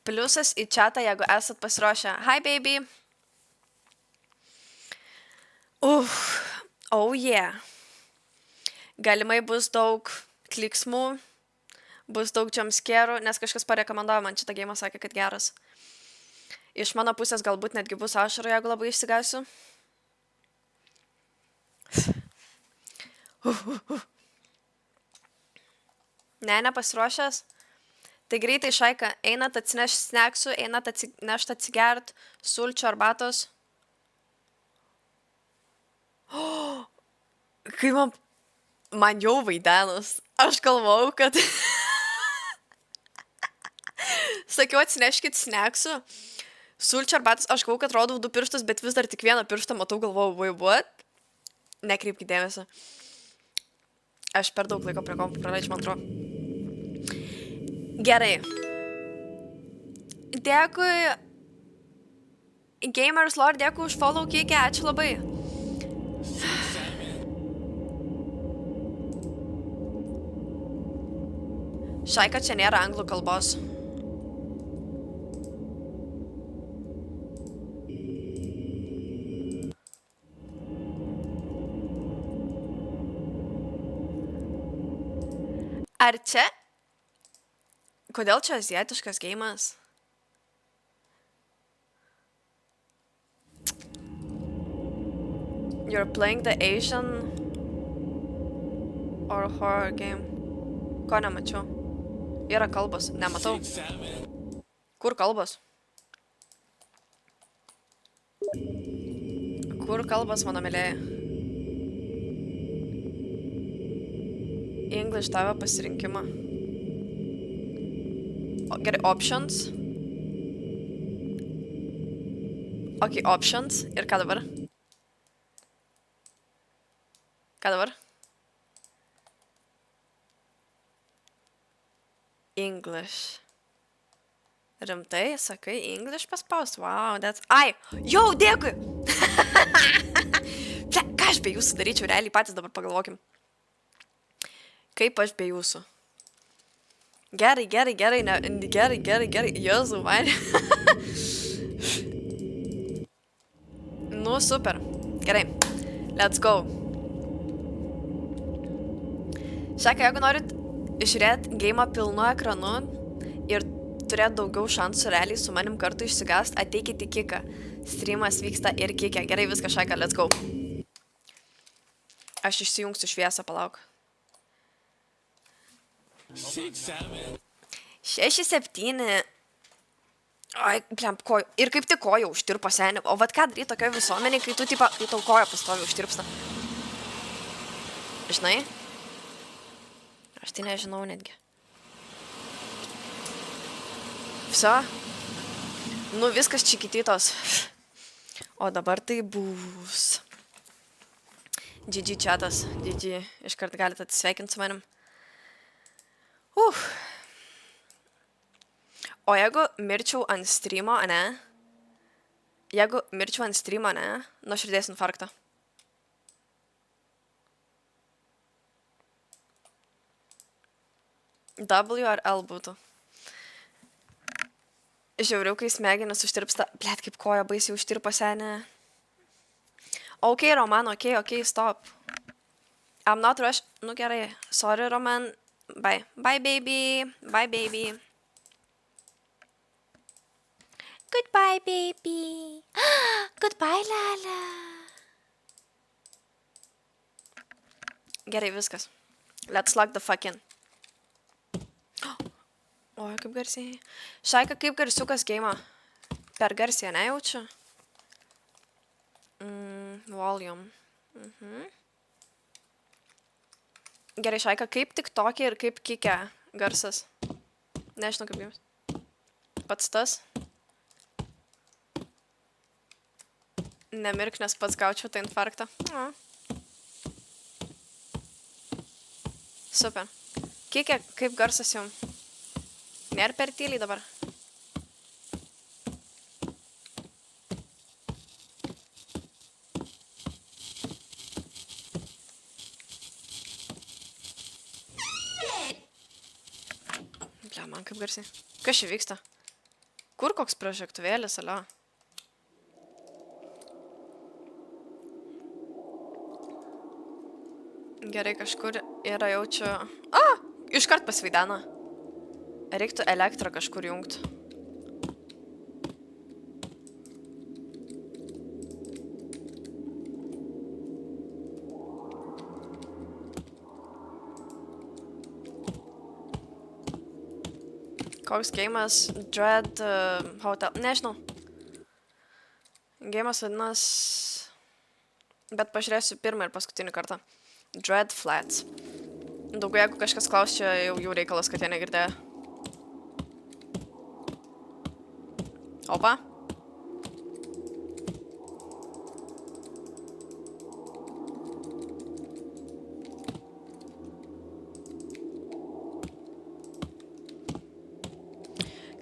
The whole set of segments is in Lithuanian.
Pliusas į chatą, jeigu esat pasiruošę. Hi, baby. Oh yeah. Galimai bus daug kliksmų, bus daug jumpscare'ų, nes kažkas parekomendavo man šitą geimą, sakė, kad geras. Iš mano pusės galbūt netgi bus ašarų, jeigu labai išsigasiu. Ne, nepasiruošęs. Tai greitai, Šaika, einat atsineš sneksų, einat atsinešt atsigert, sulčių, arbatos. Kai man jau vaidenus, aš galvojau, kad... Sakiau, atsineškit sneksų, sulčių, arbatos, aš galvojau, kad rodau 2 pirštus, bet vis dar tik vieną pirštą matau, galvojau, what? Nekreipkite dėmesio. Aš per daug laiko prie kompų praleidžiu, man atrodo. Gerai. Dėkui. Gamers Lord, dėkui už follow kiekį, ačiū labai. Šaika, čia nėra anglų kalbos. Ar čia? Kodėl čia aziatiškas geimas? You're playing the Asian or horror game. Ko nemačiau? Yra kalbos, nematau. Kur kalbos? Kur kalbos, mano mėlėjai? English tavo pasirinkimą. Gerai, options. Ok, options. Ir ką dabar? Ką dabar? English. Rimtai, sakai, English paspaus? Wow, that's... Ai, jau, dėkui! Ką aš be jūsų daryčiau, realiai patys dabar pagalvokim. Kaip aš be jūsų? Gerai, Jėzau, man. Nu, super. Gerai, let's go. Šaika, jeigu norit žiūrėti geimą pilnu ekranu ir turėti daugiau šansų realiai su manim kartu išsigast, ateikit į kiką. Streamas vyksta ir kikė. Gerai, viskas, Šaika, let's go. Aš išsijungsiu šviesą, palauk. 6-7. Ai, blem, kojo. Ir kaip tik kojo užtirpo senį. O vat ką daryti tokioje visuomenėje, kai tu, tipo, kai tau kojo pastovi užtirpsta. Žinai? Aš tai nežinau netgi. Viso? Nu, viskas čikitytos. O dabar tai bus. GG chatas. GG. Iškart galite atsisveikinti su manim. O jeigu mirčiau ant streamo, ne? Jeigu mirčiau ant streamo, ne? Nuo širdies infarkto. W ar L būtų. Žiauriau, kai smegenis užtirpsta. Blet, kaip koja baisiai užtirpa senė. Ok, Roman, ok, stop. I'm not rush. Nu gerai. Sorry, Roman. Bye. Bye, baby. Bye, baby. Goodbye, baby. Goodbye, Lala. Gerai, viskas. Let's log the fuck in. Oi, kaip garsiai. Šaika, kaip garsiukas geimą. Per garsiai, nejaučiu? Volume. Gerai, Šaika, kaip tik tokia ir kaip kikia garsas. Nežinau, kaip jums. Pats tas. Nemirk, nes pats gaučiau tą infarktą. Super. Kikia, kaip garsas jums? Nėra per tyliai dabar. Bля, man kaip garsiai. Kas čia vyksta? Kur koks prožektuvėlis, alio? Gerai, kažkur yra jaučiu... Iškart pasvaidena. Reiktų elektrą kažkur jungti. Koks geimas? Dread Hotel. Nežinau. Geimas vadinas... Bet pažiūrėsiu pirmą ir paskutinį kartą. Dread Flats. Daugiau jeigu kažkas klaus, čia jau reikalas, kad jie negirdėjo. Opa.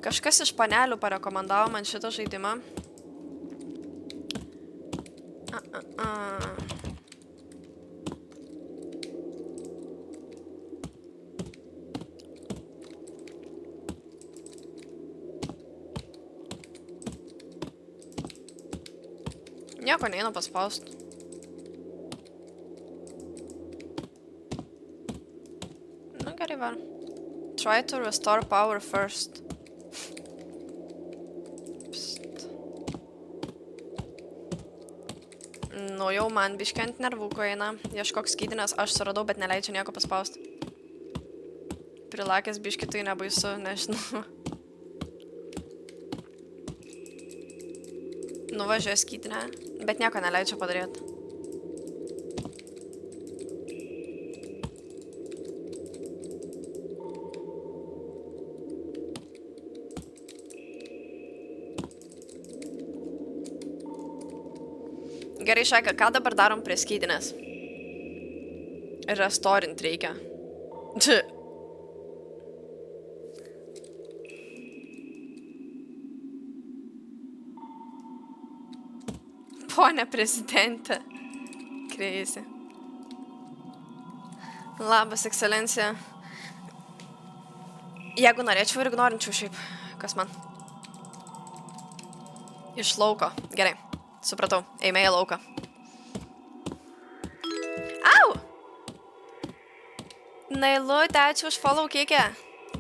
Kažkas iš panelių parekomendavo man šitą žaidimą. Nieko neina paspaust. Nu gerai var. Try to restore power first. Nu jau man biškį ant nervų eina. Ieškok skydinės, aš suradau, bet neleidžiu nieko paspaust. Prilakęs biškį tai nebaisu, nežinau. Nuvažiuoju skydinę, bet nieko neleidžiu padaryti. Gerai, Šaika, ką dabar darom prie skydinės? Restorint reikia. Pone prezidente. Crazy. Labas, ekscelencija. Jeigu norėčiau ir ignorinčiau šiaip, kas man? Iš lauko. Gerai. Supratau. Eime į lauką. Au! Nailutė, ačiū už follow kiekį.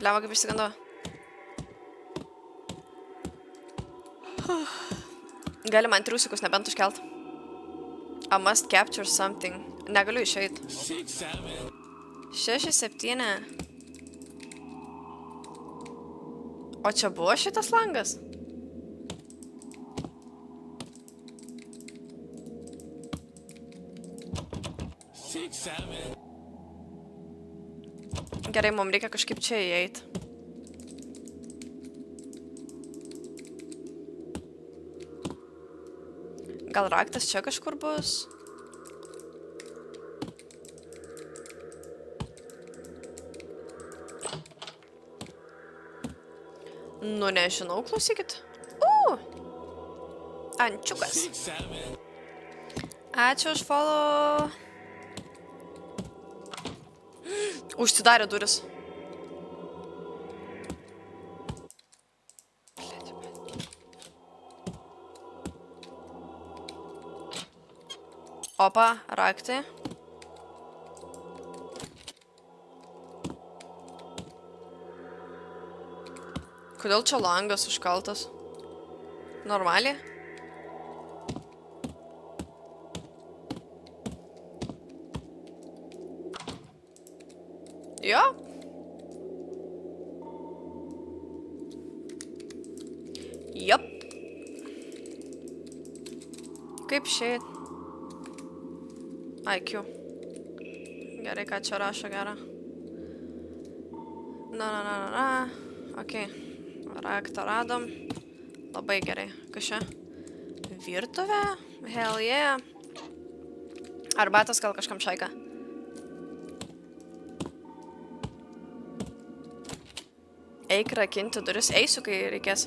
Bliava, kaip išsigandau. Gali man triusikus nebent užkelt. I must capture something. Negaliu išeit. 6-7. O čia buvo šitas langas? Gerai, mums reikia kažkaip čia įeit. Gal raktas čia kažkur bus? Nu, nežinau, klausykit. Ančiukas. Ačiū už follow. Užsidarė duris. Opa, raktai. Kodėl čia langas užkaltas? Normaliai? Jo? Jop. Kaip šiaip? IQ. Gerai, ką čia rašo gerą. Na. Ok. Raktą radom. Labai gerai. Kas čia? Virtuvė? Hell yeah. Arbatas gal kažkam Šaika. Eik rakinti duris. Eisiu, kai reikės.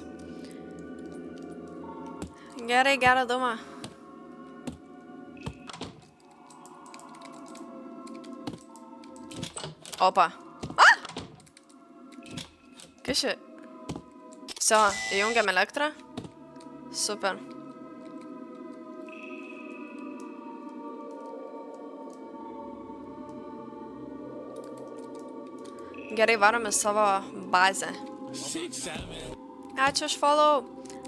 Gerai, gerą dūmą. Opa. Kas čia? Sio, įjungiam elektrą. Super. Gerai, varom į savo bazę. Ačiū už follow.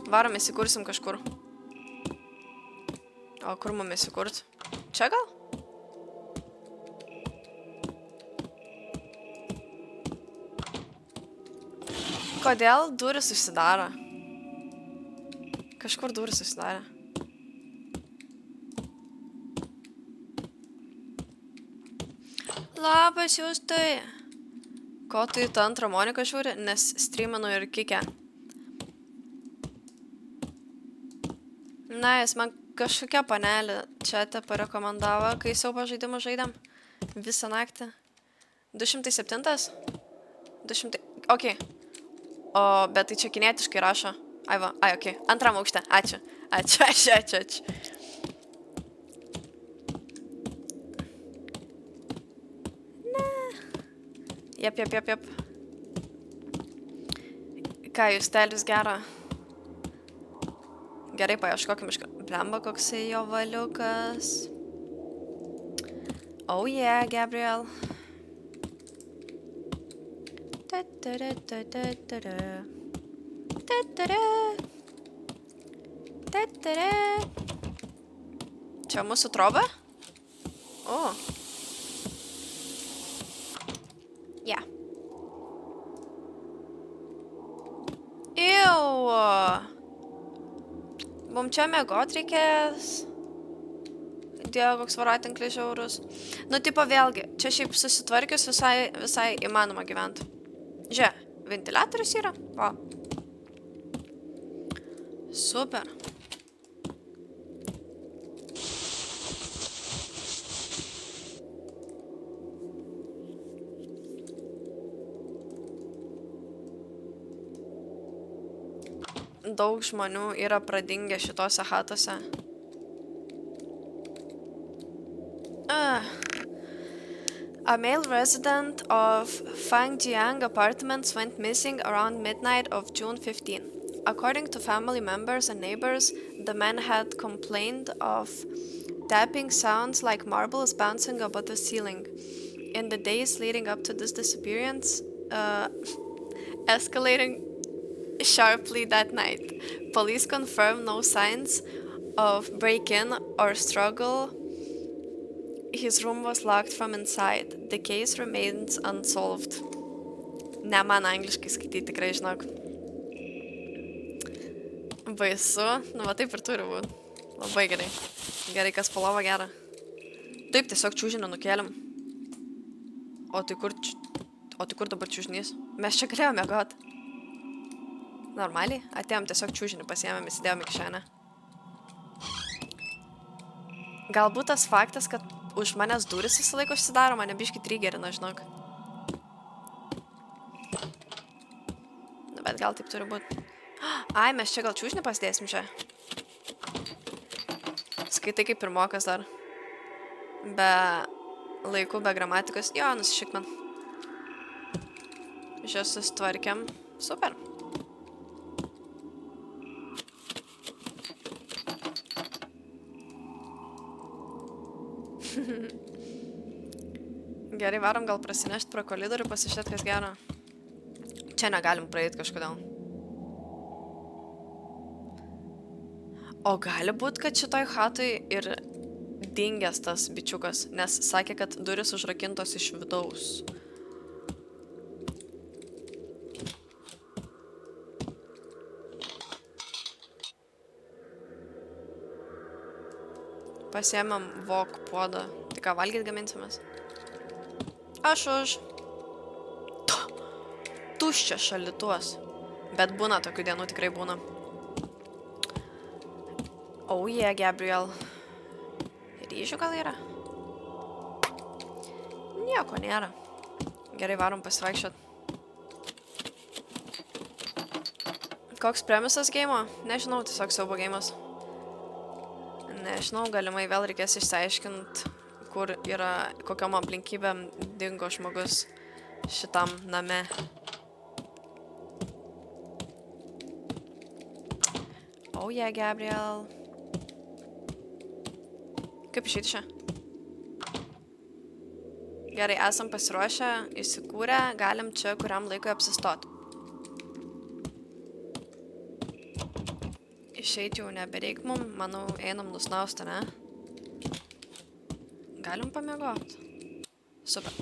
Varom įsikursim kažkur. O kur mum įsikurt? Čia gal? Kodėl durys užsidaro? Kažkur durys užsidarė. Labas jūs tai. Ko tu į tą antrą Moniką žiūri, nes streaminu ir kikę. Na, jis man kažkokia panelė čia te parekomendavo, kai siaubo žaidimą žaidėm. Visą naktį. 207? 200... Ok. O, bet tai čia kinietiškai rašo. Ai va, ai, ok. Antram aukšte. Ačiū. Ačiū. Jep. Ką, jūs telis gero? Gerai, paieškokim iš... Blemba, koksai jo valiukas. Oh yeah, Gabriel. Čia mūsų trobė? O. Yeah. Iu. Mum čia miegot reikės. Dieve, koks voratinklis žiaurus. Nu, tipo, vėlgi, čia šiaip susitvarkius visai įmanoma gyventi. Žiūrėk, ventiliatorius yra. Va. Super. Daug žmonių yra pradingę šitose chatose. A male resident of Fangjiang apartments went missing around midnight of June 15. According to family members and neighbors, the man had complained of tapping sounds like marbles bouncing above the ceiling. In the days leading up to this disappearance, escalating sharply that night. Police confirmed no signs of break-in or struggle. His room was locked from inside. The case remains unsolved. Ne man angliškai skaityti tikrai, žinok. Baisu. Nu, va taip ir turi būt. Labai gerai. Gerai, kas po lovą gera. Taip, tiesiog čiūžinį nukėlim. O tai kur dabar čiūžinys? Mes čia galėjome miegot. Normaliai. Atėjom tiesiog čiūžinį pasiėmėm, įsidėjom į kišenę. Galbūt tas faktas, kad už manęs durys visą laiką užsidaro, mane biškį trigerina, žinok. Nu, bet gal taip turi būt. Ai, mes čia gal čiūžinį pasidėsim čia. Skaitai kaip pirmokas dar. Be laikų, be gramatikos. Jo, nusišik man. Žiūrėjau, susitvarkiam. Super. Gerai, varom gal prasinešti pro koridorių, pasižiūrėt, kas gero. Čia negalim praeit kažkodėl. O gali būt, kad šitoj chatui ir dingęs tas bičiukas, nes sakė, kad duris užrakintos iš vidaus. Pasiėmėm vok puodą. Tai ką, valgyt gaminsimės? Aš už. Tuščia šaldytuvas. Bet būna tokių dienų, tikrai būna. Oh yeah, Gabriel. Ryžių gal yra? Nieko nėra. Gerai, varom pasivaikščiot. Koks premisas geimo? Nežinau, tiesiog siaubo geimas. Nežinau, galimai vėl reikės išsiaiškinti, kur yra, kokiom aplinkybėm dingo žmogus šitam name. Oh yeah, Gabriel. Kaip išeiti čia? Gerai, esam pasiruošę, įsikūrę, galim čia kuriam laikui apsistoti. Išeiti jau nebereik mum, manau, einam nusnausti, ne? Galim pamiegot. Super.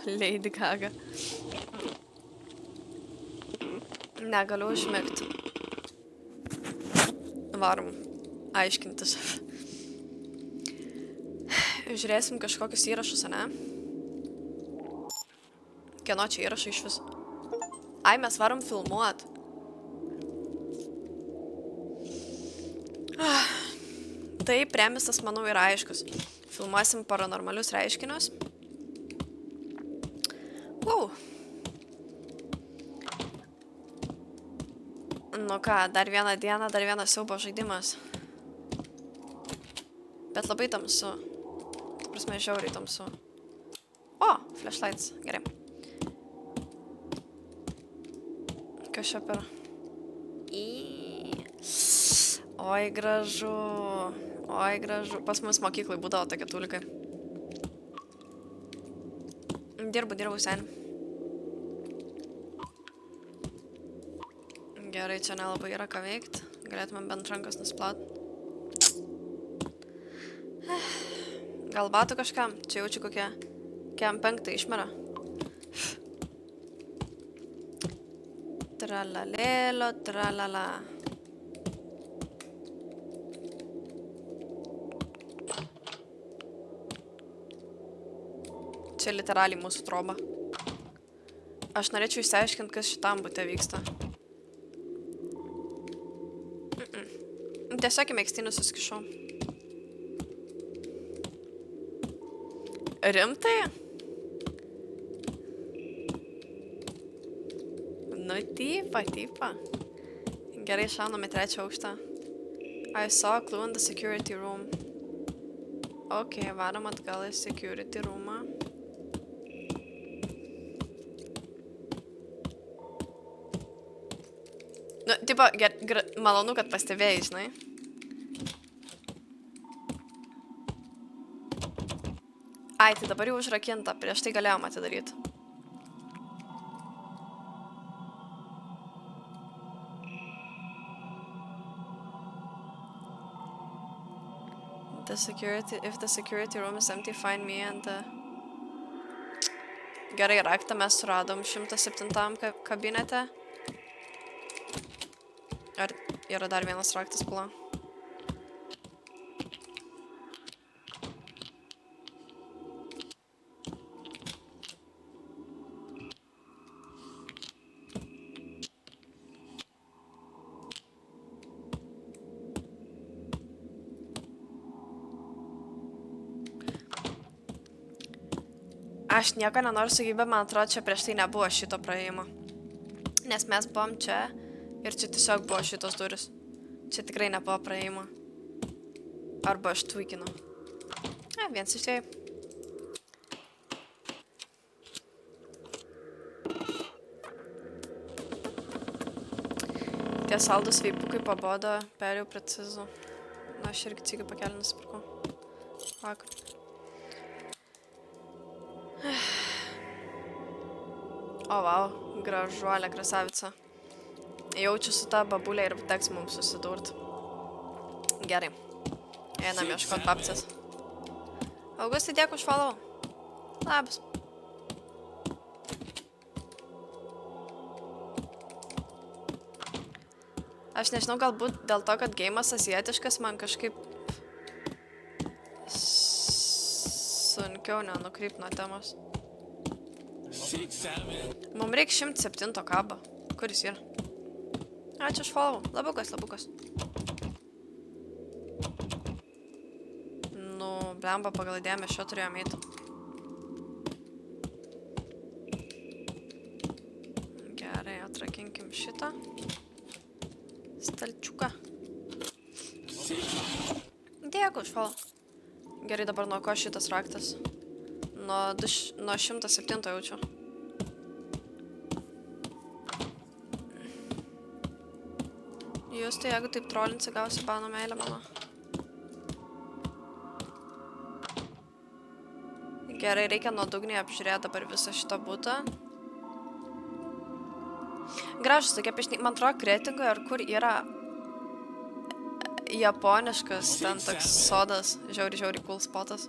Lady Gaga. Negaliu užmigti. Varom aiškintis. Žiūrėsim kažkokius įrašus, ne? Kieno čia įrašai iš vis? Ai, mes varom filmuot. Tai premisas, manau, yra aiškus. Filmuosim paranormalius reiškinius. Wow. Nu ką, dar vieną dieną, dar vienas siaubo žaidimas. Bet labai tamsu. Ta prasme, žiauriai tamsu. O, flashlights, gerai. Kas čia per? Oi, gražu. Oi, gražu. Pas mus mokyklai būdavo tokie tulikai. Dirbu seniai. Gerai, čia nelabai yra ką veikti. Galėtumėm bent rankas nusplaut. Gal batų kažkam? Čia jaučiu kokie kem 5 išmera. Tralalėlo, tralala. Čia literaliai mūsų troba. Aš norėčiau išsiaiškinti, kas šitam bute vyksta. Tiesiog į megztinį suskišau. Rimtai? Nu, typa. Gerai, šauname 3 aukštą. I saw a clue in the security room. Ok, varom atgal į security roomą. Nu, tipo, malonu, kad pastebėjai, žinai. Ai, tai dabar jau užrakinta, prieš tai galėjom atidaryti. If the security room is empty, find me and the... Gerai, raktą mes suradom 107 kabinete. Ar yra dar vienas raktas pula? Aš nieko nenoriu su gyvybė, man atrodo, čia prieš tai nebuvo šito praėjimo. Nes mes buvom čia ir čia tiesiog buvo šitos duris. Čia tikrai nebuvo praėjimo. Arba aš tweakinu. Viens iš tai. Tie saldus veipukai pabodo, perėjau precizų. Na, aš irgi cigį pakelį nusipirkau. Vakar. O, wow, gražuolė, krasavica. Jaučiu su ta babulė ir teks mums susidurt. Gerai. Einam ieškot papcės. Augustai, dėkui už follow. Labas. Aš nežinau, galbūt dėl to, kad geimas asiatiškas, man kažkaip sunkiau nenukrypt nuo temos. Mums reikia 107 kabą. Kuris yra? Ačiū už follow. Labukas. Nu, blemba, pagal įdėmę šio turėjom eiti. Gerai, atrakinkim šitą stalčiuką. Dėkui, šval. Gerai, dabar nuo ko šitas raktas? Nuo 107 jaučiu. Jūs tai jeigu taip trolinsi, gausi bano meilę mano. Gerai, reikia nuodugniai apžiūrėti dabar visą šitą butą. Gražus tokie piešiniai. Man atrodo, kretingoje ar kur yra japoniškas ten toks sodas. Žiauri cool spotas.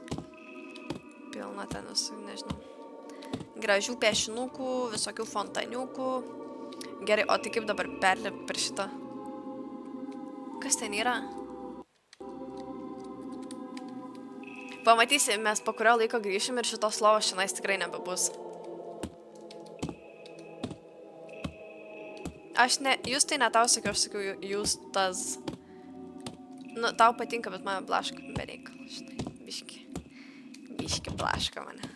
Pilna ten visų, nežinau. Gražių piešinukų, visokių fontaniukų. Gerai, o tai kaip dabar perlip per šitą? Kas ten yra? Pamatysi, mes po kurio laiko grįšim ir šitos lovos šiandien tikrai nebebus. Aš ne, jūs tai ne tau sakiau, aš sakiau, jūs tas... Nu, tau patinka, bet mane blaška bereikalo, žinai, biški blaška mane.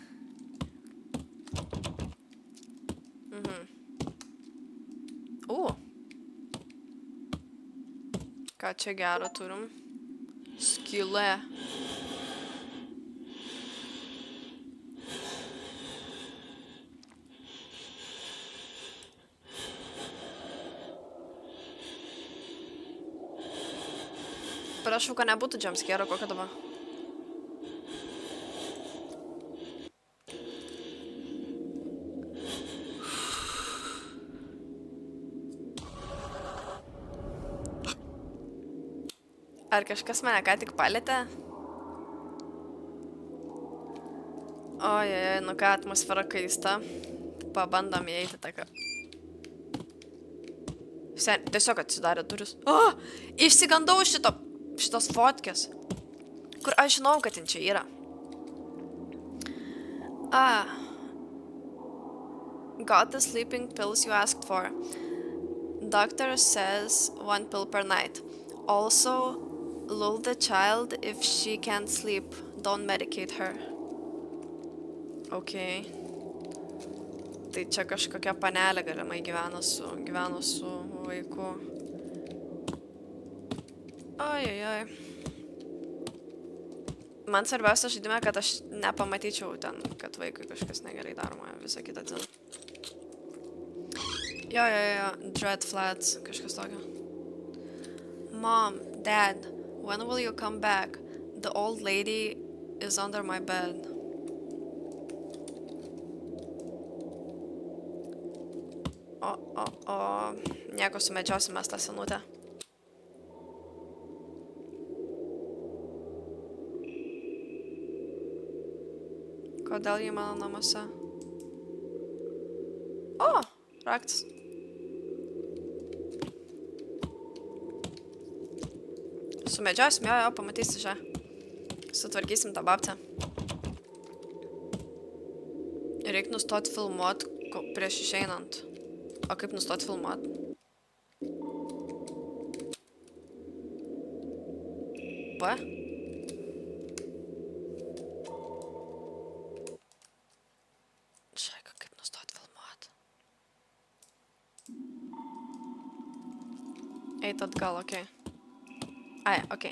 Ką čia gero turim? Skylė. Prašau, kad nebūtų jumpscare kokio dabar. Ar kažkas mane ką tik palėtė? Ojej, nu ką, atmosfera kaista. Pabandom įeiti tą. Tiesiog atsidarė duris. O! Išsigandau šitos fotkės. Kur aš žinau, kad ten čia yra. Got the sleeping pills you asked for. Doctor says 1 pill per night. Also, lull the child if she can't sleep. Don't medicate her. Okay. Tai čia kažkokia panelė galimai gyveno su vaiku. Ojojoj. Man svarbiausia žaidime, kad aš nepamatyčiau ten, kad vaikui kažkas negerai daroma, visą kitą ten. Jo, Dread Flats, kažkas tokio. Mom, Dad, when will you come back? The old lady is under my bed. Nieko sumedžiosim mes tą senutę. Kodėl jį mano namuose? O, raktas. Sumedžiosim, jo, pamatysi čia. Sutvarkysim tą babcę. Reik nustot filmuot prieš išeinant. O kaip nustot filmuot? P? Žiūrėk, kaip nustot filmuot. Eit atgal, okei. Ai, okei.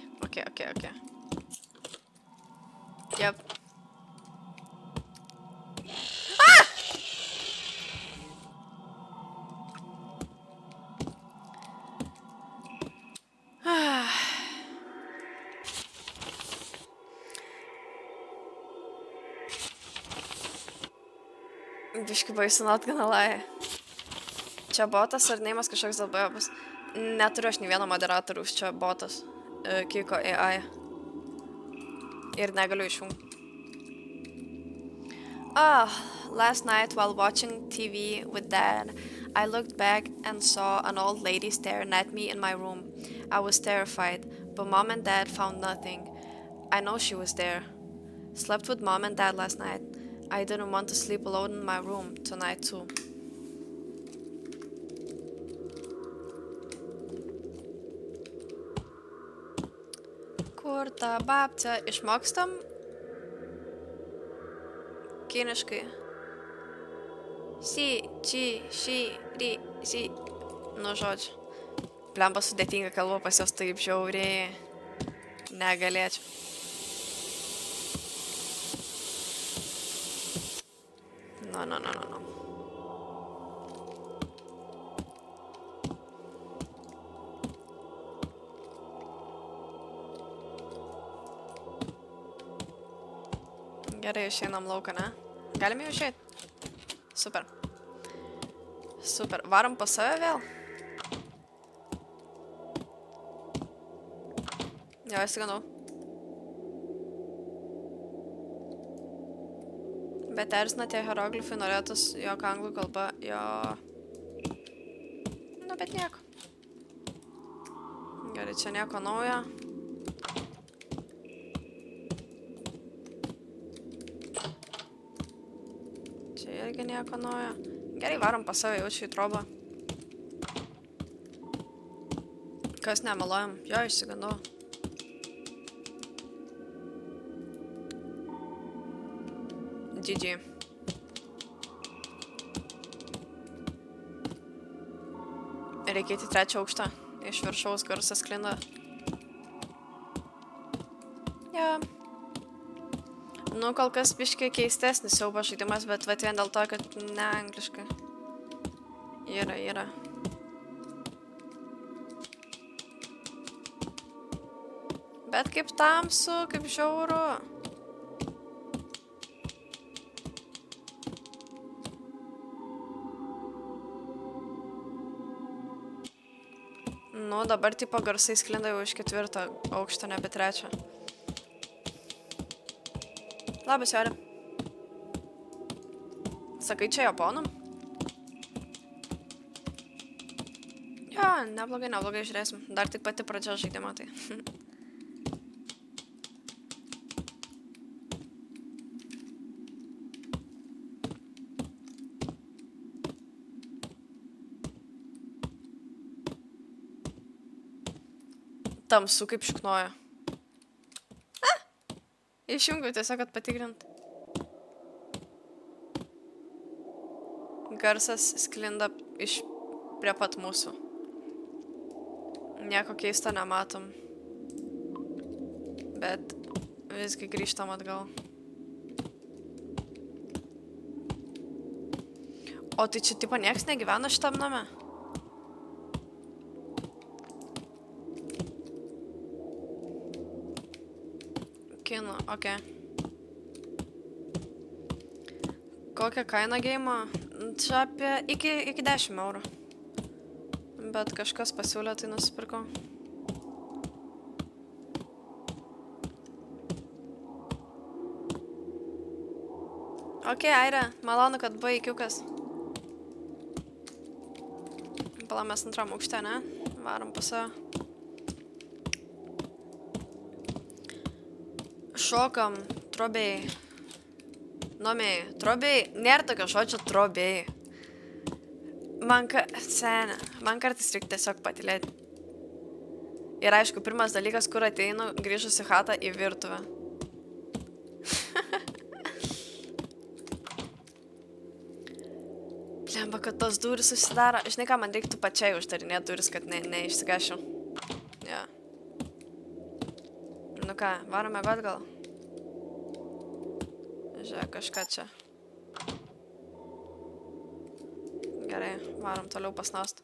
Jep. Biški baisu, not gonna lie. Čia botas ar neimas kažkoks dėl bajobas? Neturiu aš nei vieno moderatoriaus, čia botas. Kiko AI. Ir negaliu išjungti. Last night while watching TV with Dad, I looked back and saw an old lady staring at me in my room. I was terrified, but Mom and Dad found nothing. I know she was there. Slept with Mom and Dad last night. I didn't want to sleep alone in my room tonight too. Kur tą babcę išmokstam? Kiniškai. Si, či, ši, ri, si. Nu, žodžiu. Blemba sudėtinga kalba pas jos taip žiauriai. Negalėčiau. No. Gerai, išeinam lauką, ne? Galime jau išeiti? Super. Super. Varom pas save vėl? Jo, įsigandau. Bet erzina tie hieroglifai, norėtus, jog anglų kalba, jo... Nu, bet nieko. Gerai, čia nieko naujo. Čia irgi nieko naujo. Gerai, varom pas save, jaučiu į trobą. Kas nemalojam? Jo, išsigandau. GG. Reikia į trečią aukštą. Iš viršaus garsas sklinda. Jo. Nu, kol kas biškai keistesnis siaubo žaidimas, bet vat vien dėl to, kad ne angliškai. Yra. Bet kaip tamsu, kaip žiauru. Nu, dabar tipo garsai sklinda jau iš 4 aukšto, nebe 3. Labas, Jori. Sakai, čia japonų? Jo, neblogai, žiūrėsim. Dar tik pati pradžia žaidimo, tai. Tamsu kaip šiknoja. Išjungiu tiesiog, kad patikrint. Garsas sklinda iš prie pat mūsų. Nieko keisto nematom. Bet visgi grįžtam atgal. O tai čia tipo nieks negyvena šitam name? Kinų, okei. Kokią kainą geimo? Čia apie iki 10 eurų. Bet kažkas pasiūlė, tai nusipirkau. Okei, Aire, malonu, kad buvai ikiukas. Pala, mes antram aukšte, ne? Varom pas save. Šokam, trobėjai. Nomėjai, trobėjai. Nėra tokio žodžio trobėjai. Man kartais reikia tiesiog patylėti. Ir aišku, pirmas dalykas, kur ateinu, grįžus į chatą, į virtuvę. Lemba, kad tos durys susidaro. Žinai ką, man reiktų pačiai uždarinėti duris, kad neišsigašiu. Ja. Nu ką, varom miegot gal? Žiūrėk, kažką čia. Gerai, varom toliau pasnaust.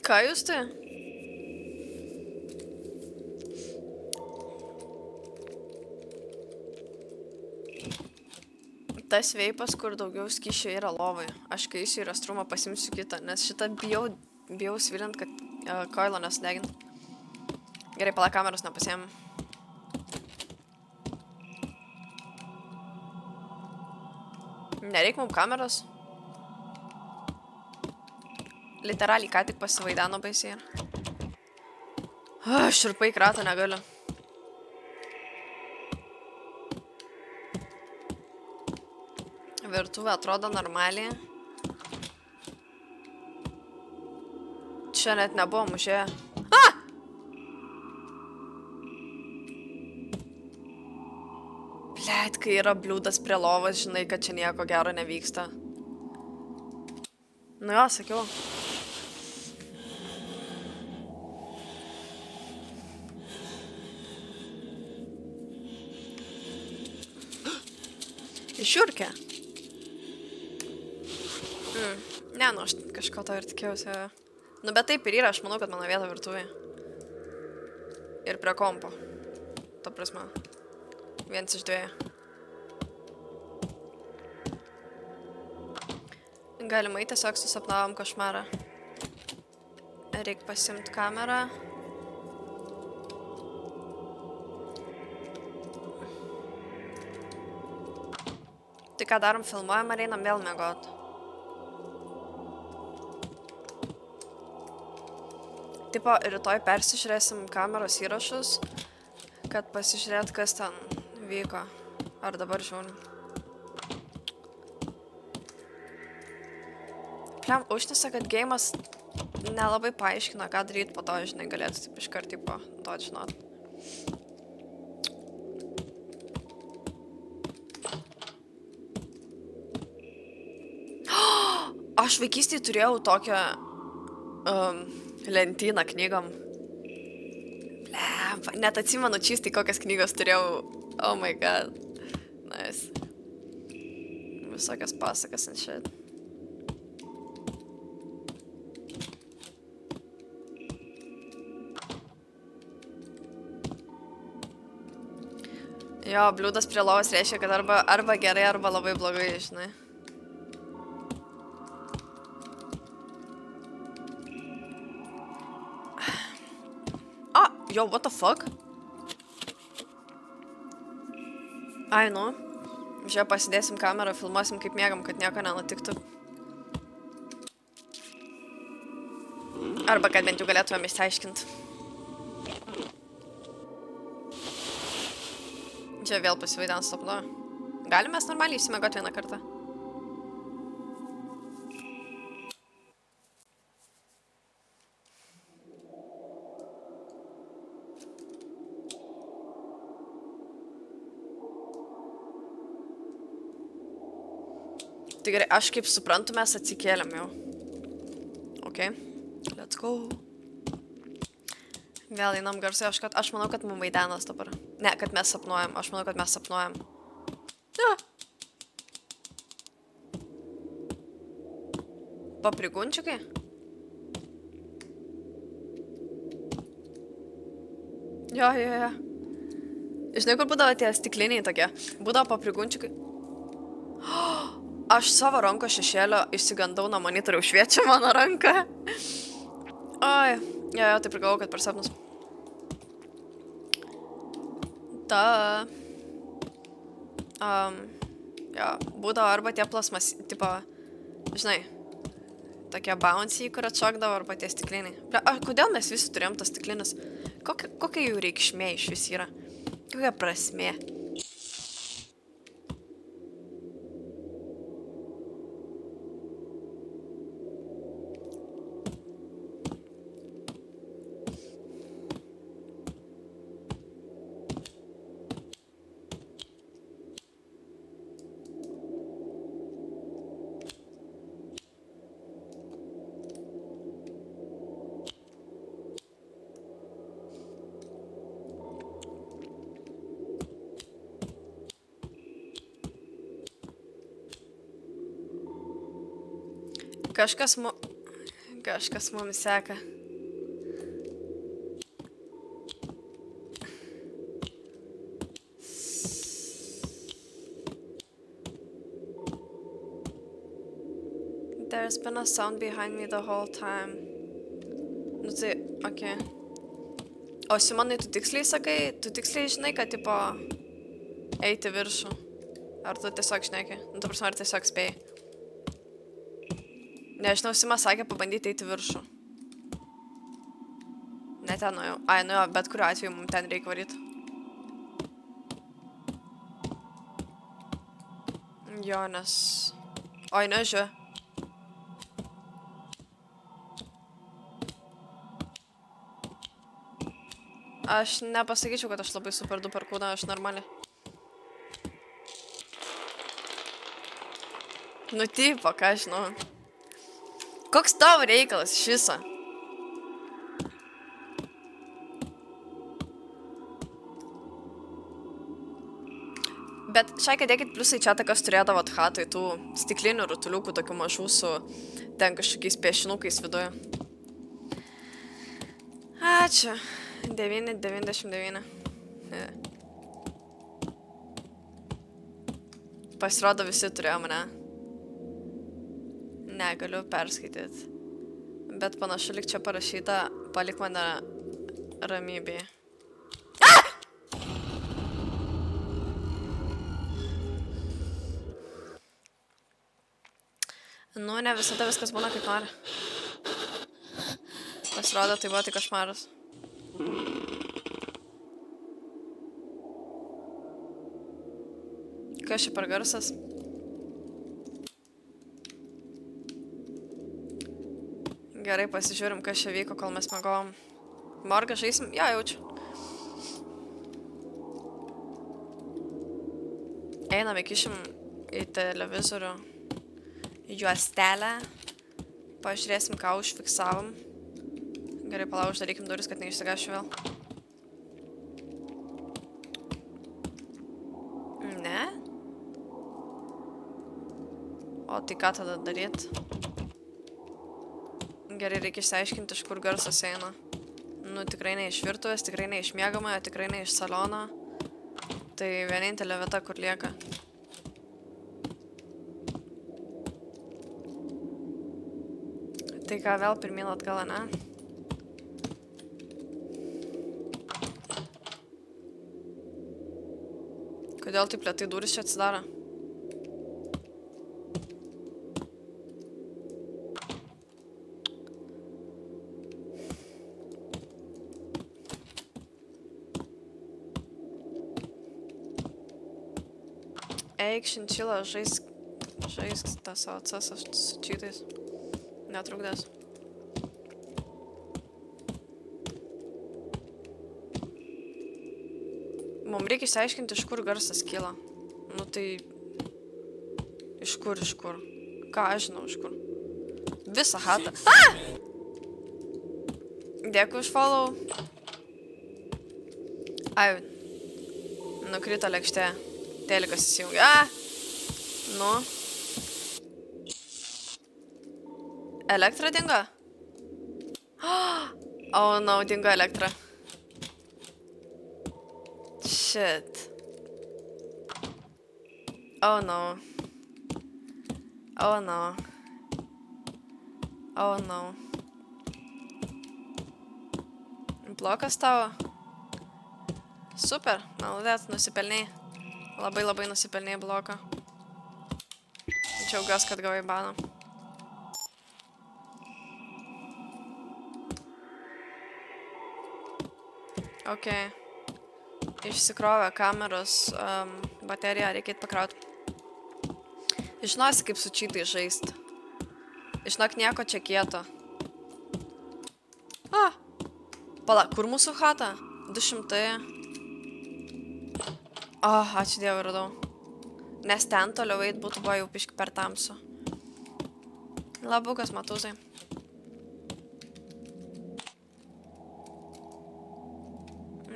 Ką jūs tai? Tas veipas, kur daugiau skysčio yra lovai. Aš kai eisiu į restrumą pasimsiu kitą, nes šitą bijau svilint, kad koilo nesudegint. Gerai, pala kameros nepasiėmėm. Nereik mum kameros. Literaliai ką tik pasivaideno baisiai. Širpai kratą negaliu. Virtuvė atrodo normaliai. Čia net nebuvo mužėje. Blet, kai yra bliūdas prie lovos, žinai, kad čia nieko gero nevyksta. Nu jo, sakiau. Žiūrkė. Ne, nu, aš kažko to ir tikėjausi. Nu, bet taip ir yra, aš manau, kad mano vieta virtuvėje. Ir prie kompo. Ta prasme. Vienas iš dviejų. Galimai tiesiog susapnavom košmarą. Reik pasimti kamerą. Tai ką darom, filmuojam ar einam vėl miegot? Tipo, rytoj persižiūrėsim kameros įrašus, kad pasižiūrėt, kas ten vyko. Ar dabar žiūrim. Pliam, užnisa, kad geimas nelabai paaiškina, ką daryti po to, žinai, galėtų taip iškart, tipo, to žinot. Aš vaikystėje turėjau tokią lentyną knygom. Pliam, net atsimenu čistai, kokias knygos turėjau. Oh my god. Nice. Visokias pasakas and shit. Jo, bliūdas prie lovos reiškia, kad arba gerai, arba labai blogai, žinai. Yo, what the fuck? Ai, nu. Žiūrėjau, pasidėsim kamerą, filmuosim kaip miegam, kad nieko nenutiktų. Arba kad bent jau galėtumėm išsiaiškinti. Čia vėl pasivaidant sapnu. Galim mes normaliai išsimiegot vieną kartą? Tai gerai, aš kaip suprantu, mes atsikėlėm jau. Ok, let's go. Vėl einam garsai, aš manau, kad mum vaidenas dabar. Ne, kad mes sapnuojam, aš manau, kad mes sapnuojam. Ja. Paprigunčiukai? Jo. Žinai, kur būdavo tie stikliniai tokie? Būdavo paprigunčiukai. Aš savo ranko šešėlio išsigandau nuo monitoriaus šviečia mano ranką. Oi, jo, taip ir galvau, kad per sapnus. Jo, būdavo arba tie plasmas, tipo, žinai, tokie bouncy, kur atšokdavo, arba tie stikliniai. Kodėl mes visi turėjom tas stiklinis? Kokia jų reikšmė iš vis yra? Kokia prasmė? Kažkas mums seka. There's been a sound behind me the whole time. Nu tai, okei. O Simonai, tu tiksliai sakai, tu tiksliai žinai, kad tipo eiti viršų? Ar tu tiesiog šneki? Nu, tu prasme, ar tiesiog spėjai? Nežinau, Simas sakė pabandyti eiti viršų. Ne ten nuėjau. Ai, nu jo, bet kuriuo atveju mums ten reikia varyti. Jo, nes... Oi, nežiūrėjau. Aš nepasakyčiau, kad aš labai super duper kūną, aš normaliai. Nu, tipo, ką aš žinau. Koks tavo reikalas iš viso? Bet šiai dėkit pliusai čia, kas turėdavot hatui tų stiklinių rutuliukų, tokių mažų su ten kažkokiais piešinukais viduje. Ačiū. 9,99. Pasirodo, visi turėjo mane. Negaliu perskaityti. Bet panašu, lyg čia parašyta, palik mane ramybėje. Nu, ne visada viskas būna kaip nori. Pasirodo, tai buvo tik košmaras. Kas čia per garsas? Gerai, pasižiūrim, kas čia vyko, kol mes mėgojom. Morgą žaisim? Jo, jaučiu. Einam, įkišim į televizorių juostelę. Pažiūrėsim, ką užfiksavom. Gerai, palauk, uždarykim duris, kad neišsigašiu vėl. Ne? O tai ką tada daryt? Gerai, reikia išsiaiškinti, iš kur garsas eina. Nu, tikrai ne iš virtuvės, tikrai ne iš miegamojo, tikrai ne iš salono. Tai vienintelė vieta, kur lieka. Tai ką, vėl pirmyn atgal, ne? Kodėl taip lėtai durys čia atsidaro? Eik, šinčila, žaisk tą savo cesą su čytais. Netrukdės. Mums reikia išsiaiškinti, iš kur garsas kyla. Nu tai... Iš kur? Ką aš žinau, iš kur? Visą hatą. Dėkui už follow. Ai. Nukrito lėkštė. Telikas įsijungia. Nu. Elektra dingo? Oh no, dingo elektra. Shit. Oh no. Oh no. Oh no. Blokas tavo? Super, malodėt, nusipelniai. Labai nusipelniai bloką. Džiaugiuosi, kad gavai baną. Ok. Išsikrovė kameros bateriją, reikėt pakrauti. Žinosi, kaip su čytai žaist. Žinok, nieko čia kieto. Pala, kur mūsų hata? 200. Ačiū Dievui, radau. Nes ten toliau eit būtų buvo jau piški per tamsu. Labukas, matuzai.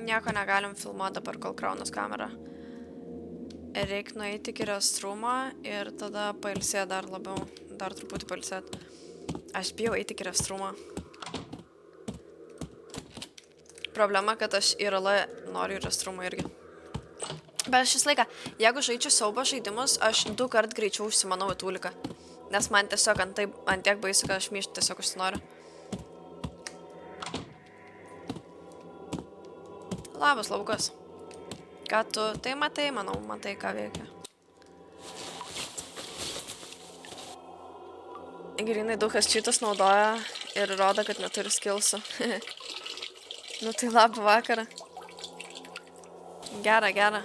Nieko negalim filmuoti dabar, kol kraunas kamera. Reik nueiti iki restrūmo ir tada pailsėt dar labiau. Dar truputį pailsėt. Aš bijau eiti iki restrūmo. Problema, kad aš IRL noriu į restrūmą irgi. Bet šis laiką, jeigu žaidžiu siaubo žaidimus, aš 2 kart greičiau užsimanau į tūliką. Nes man tiesiog ant tiek baisu, kad aš myšti tiesiog užsinoriu. Labas, Laukas. Ką tu? Tai matai, manau, matai, ką veikia. Grinai daug kas čytus naudoja ir rodo, kad neturi skilsų. Nu tai labą vakarą. Gera.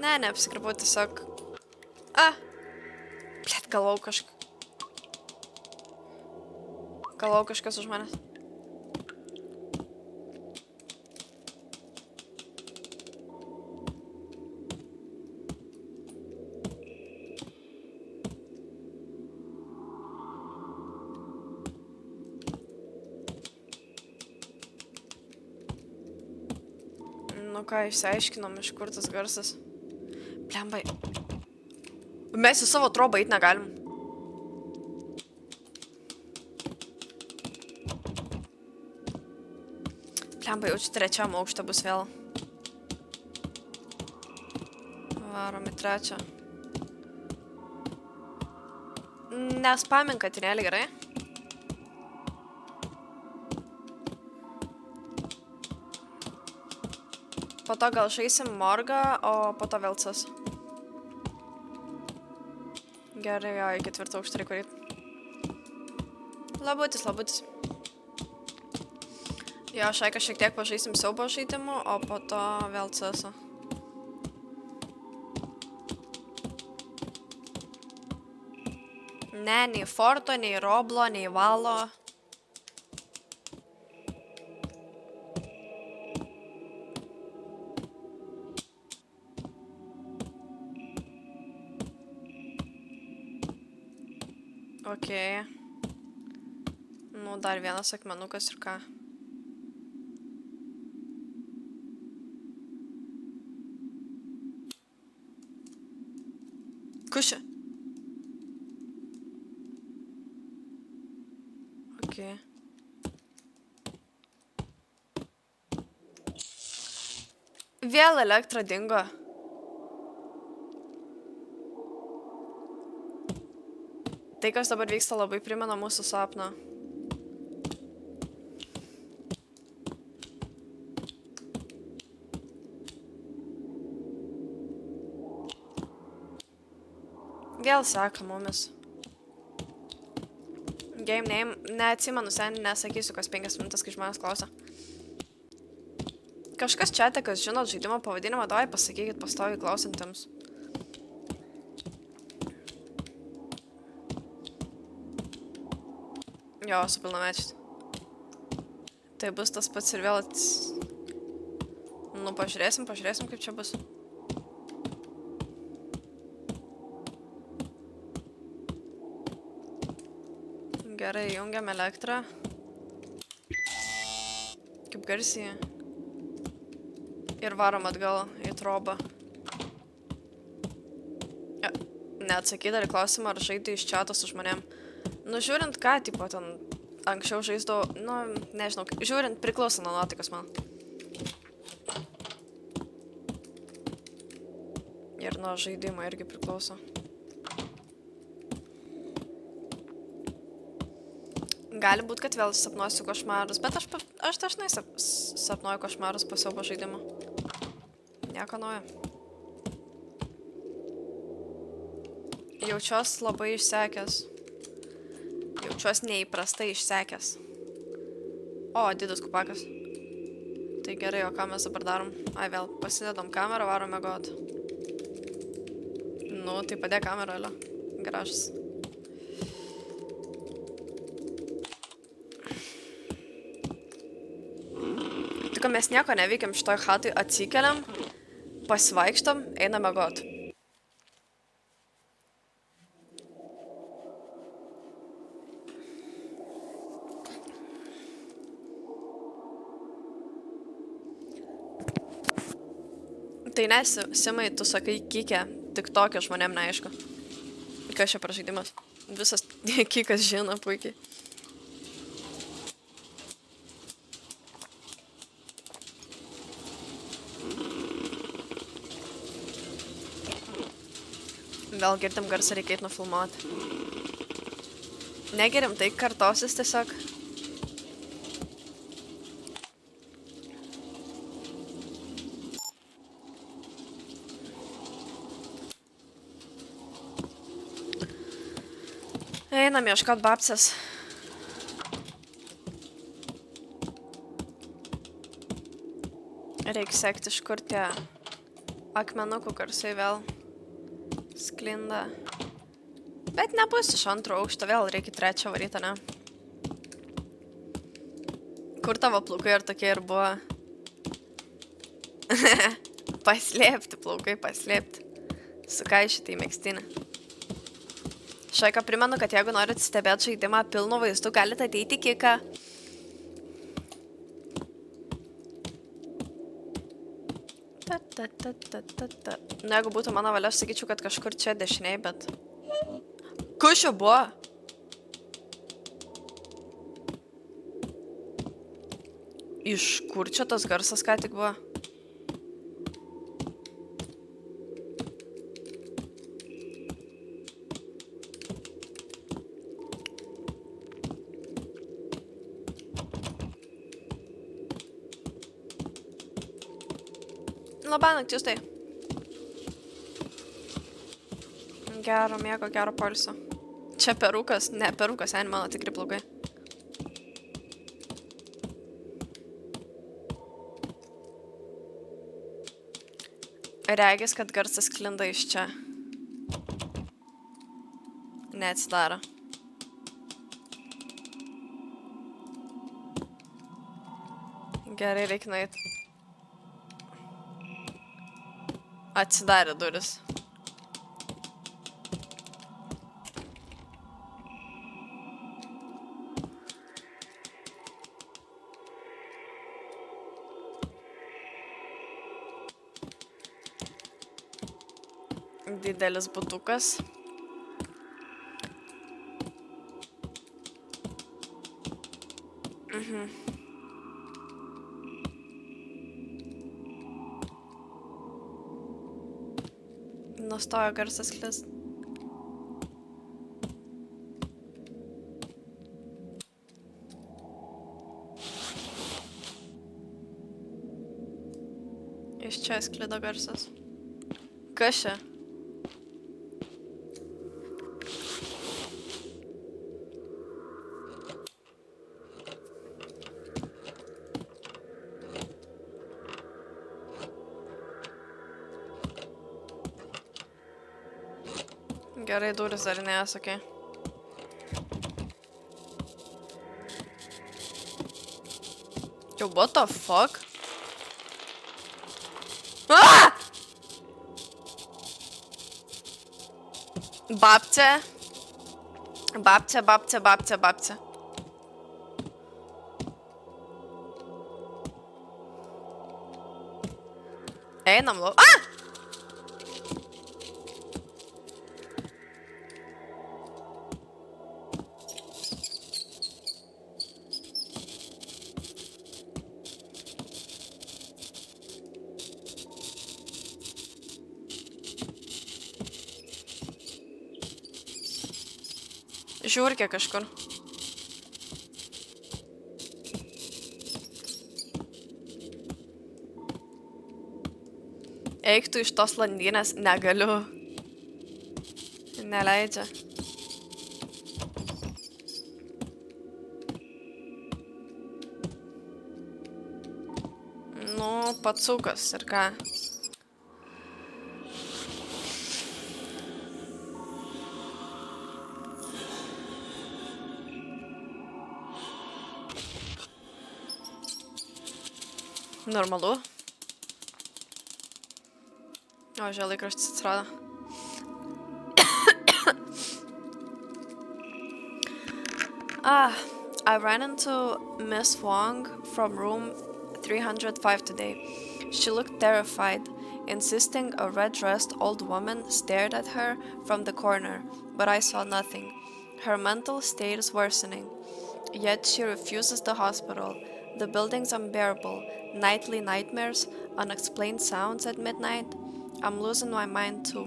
Ne, neapsikrapau, tiesiog... Blet, galvau kažkas už manęs. Nu ką, išsiaiškinom, iš kur tas garsas. Blembai. Mes į savo trobą eit negalim. Blembai, jaučiu trečiam aukšte bus vėl. Varom į trečią. Nespamink katinėlį, gerai? Po to gal žaisim morgą, o po to vėl cas. Gerai, jo, į ketvirtą aukštą reikia reit. Labutis. Jo, šaiką šiek tiek pažaisim siaubo žaidimų, o po to vėl casą. Ne, nei Forto, nei Roblo, nei Valo. Okei. Nu, dar vienas akmenukas ir ką. Kuši. Okei. Vėl elektra dingo. Tai, kas dabar vyksta, labai primena mūsų sapną. Vėl seka mumis. Game name. Neatsimenu seniai, nesakysiu, kas 5 minutės, kai žmonės klausia. Kažkas čiate, kas žinot žaidimo pavadinimą, davai pasakykit pastoviai klausantiems. Jo, su pilnamečiais. Tai bus tas pats ir vėl Nu, pažiūrėsim, kaip čia bus. Gerai, jungiam elektrą. Kaip garsiai. Ir varom atgal į trobą. Neatsakyt dar į klausimą, ar žaidai iš čiato su žmonėm. Nu, žiūrint ką, tipo, ten anksčiau žaisdavau, nu, nežinau, žiūrint priklauso nuo nuotaikos man. Ir nuo žaidimo irgi priklauso. Gali būt, kad vėl sapnuosiu košmarus, bet aš dažnai sapnuoju košmarus po siaubo žaidimo. Nieko naujo. Jaučiuos labai išsekęs. Jaučiuos neįprastai išsekęs. O, didus kupakas. Tai gerai, o ką mes dabar darom? Ai, vėl pasidedam kamerą, varom miegot. Nu, tai padėk kamerą, alio. Gražus. Tik, mes nieko neveikiam šitoj chatui, atsikeliam, pasivaikštam, einam miegot. Tai nesi, Simai, tu sakai kikė, tik tokio žmonėm neaišku. Kas čia pražaidimas? Visas kikas žino puikiai. Vėl girdim garsą, reikėtų nufilmuoti. Negerim, tai kartosis tiesiog. Einam ieškot babcės. Reikia sekti, iš kur tie Akmenukų garsai vėl sklinda. Bet nebus iš antro aukšto, vėl reikia trečio varyti, ne? Kur tavo plaukai ir tokie ir buvo? Paslėpti plaukai, paslėpti. Sukaišyti į megztinį. Šaika primenu, kad jeigu norit stebėti žaidimą pilnu vaizdu, galite ateiti į kiką. Nu, jeigu būtų mano valia, aš sakyčiau, kad kažkur čia dešiniai, bet... Kas čia buvo? Iš kur čia tas garsas ką tik buvo? Labanakt, jūs tai. Gero miego, gero poilsio. Čia perukas, ne perukas, seni mano tikri plaukai. Regis, kad garsas sklinda iš čia. Neatsidaro. Gerai, reikia nueiti. Atsidarė duris. Didelis butukas. Nustojo garsas klist. Iš čia sklido garsas. Kas čia? Gerai, duris dar nesakė. Yo, what the fuck? Ah! Babce. Babce, babce, babce, babce. Einam lau. Ah! Žiūrkė kažkur. Eik tu iš tos landynės, negaliu. Neleidžia. Nu, pacukas ir ką. Normalu. O, žiūrė, laikraštis atsirado. I ran into Miss Wong from room 305 today. She looked terrified, insisting a red-dressed old woman stared at her from the corner, but I saw nothing. Her mental state is worsening, yet she refuses the hospital. The building's unbearable. Nightly nightmares, unexplained sounds at midnight. I'm losing my mind too.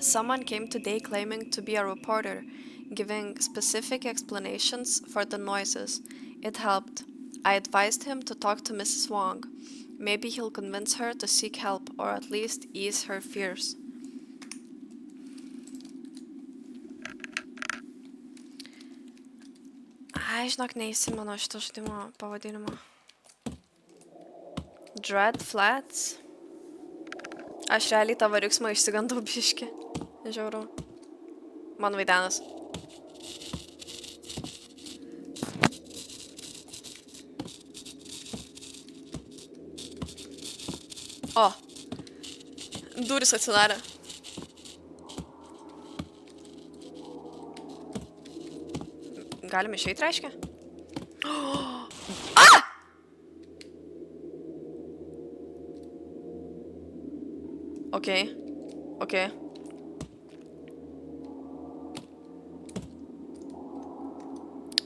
Someone came today claiming to be a reporter, giving specific explanations for the noises. It helped. I advised him to talk to Mrs. Wong. Maybe he'll convince her to seek help or at least ease her fears. Ai, žinok, neįsimenu šito žaidimo pavadinimo. Dread Flats. Aš realiai tavo riksmą išsigandau biškį. Žiauru. Man vaidenas. O. Duris atsidarė. Galim išeit, reiškia? Okei. Okei.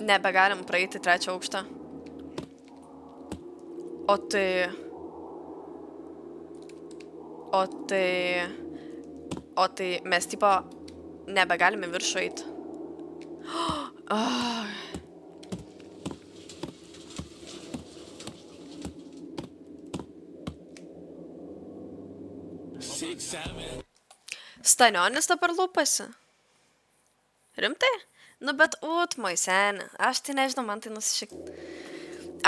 Nebegalim praeiti trečią aukštą. O tai... O tai mes tipo nebegalime viršų eiti. Stanionis dabar lūpasi. Rimtai? Nu bet utmai, seni. Aš tai nežinau, man tai nusišik.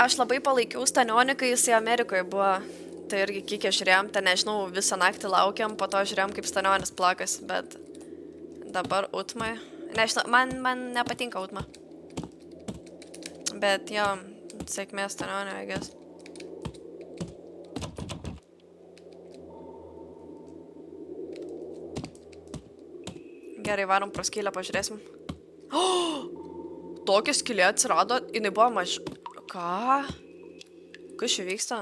Aš labai palaikiau Stanionį, kai jisai Amerikoje buvo. Tai irgi kiek žiūrėjom, ten nežinau, visą naktį laukiam, po to žiūrėjom, kaip Stanionis plakas, bet dabar utmai. Nežinau, man nepatinka utma. Bet jo, sėkmės Stanionį, I guess. Gerai, varom pro skylę, pažiūrėsim. Tokia skylė atsirado, jinai buvo maž... Ką? Kas čia vyksta?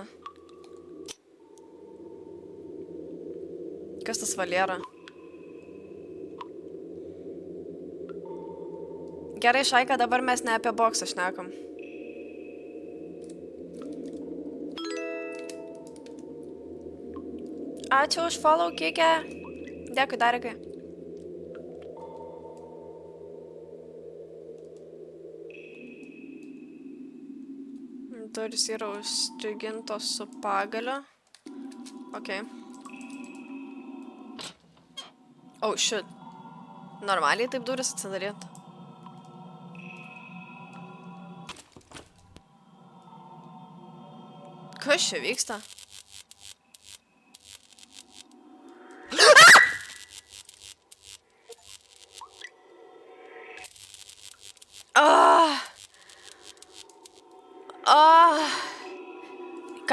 Kas tas Valera? Gerai, Šaika, dabar mes ne apie boksą šnekam. Ačiū už follow, Kike. Dėkui, Darikai. Durys yra užstrigintos su pagaliu. Okei. Oh, shit. Normaliai taip durys atsidaryt. Kas čia vyksta?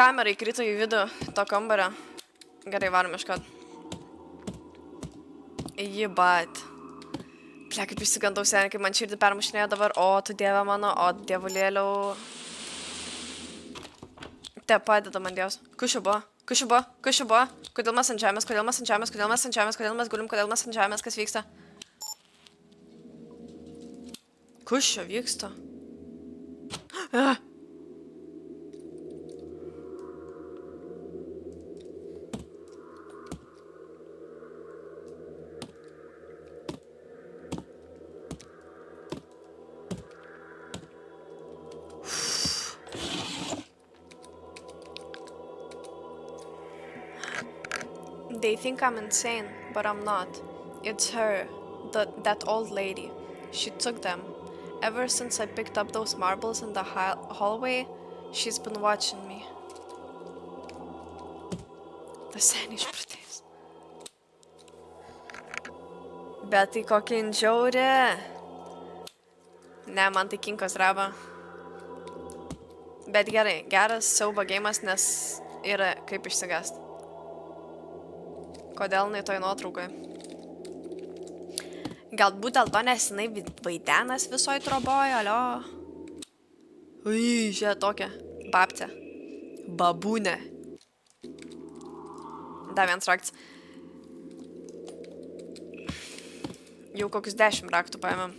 Kamera įkrito į vidų to kambario. Gerai, varom iškart. Jibat. Ple, kaip išsigandau seniai, kaip man širdį permušinėjo dabar. O, tu dieve mano, o dievulėliau. Te padeda man Dievas. Kas čia buvo? Kas čia buvo? Kas čia buvo? Kodėl mes ant žemės? Kodėl mes ant žemės? Kodėl mes ant žemės? Kodėl mes gulim? Kodėl mes ant žemės? Kas vyksta? Kas čia vyksta? They think I'm insane, but I'm not. It's her, that old lady. She took them. Ever since I picked up those marbles in the hallway, she's been watching me. Tas seniai išpratėjus. Bet tai kokia inžiauri. Ne, man tai kinkos draba. Bet gerai, geras siaubo geimas, nes yra kaip išsigąst. Kodėl jinai toj nuotraukai? Galbūt dėl to, nes jinai vaidenas visoj troboj, alio. Ui, žiūrė tokia. Babtė. Babūnė. Dar vienas raktas. Jau kokius 10 raktų paėmėm.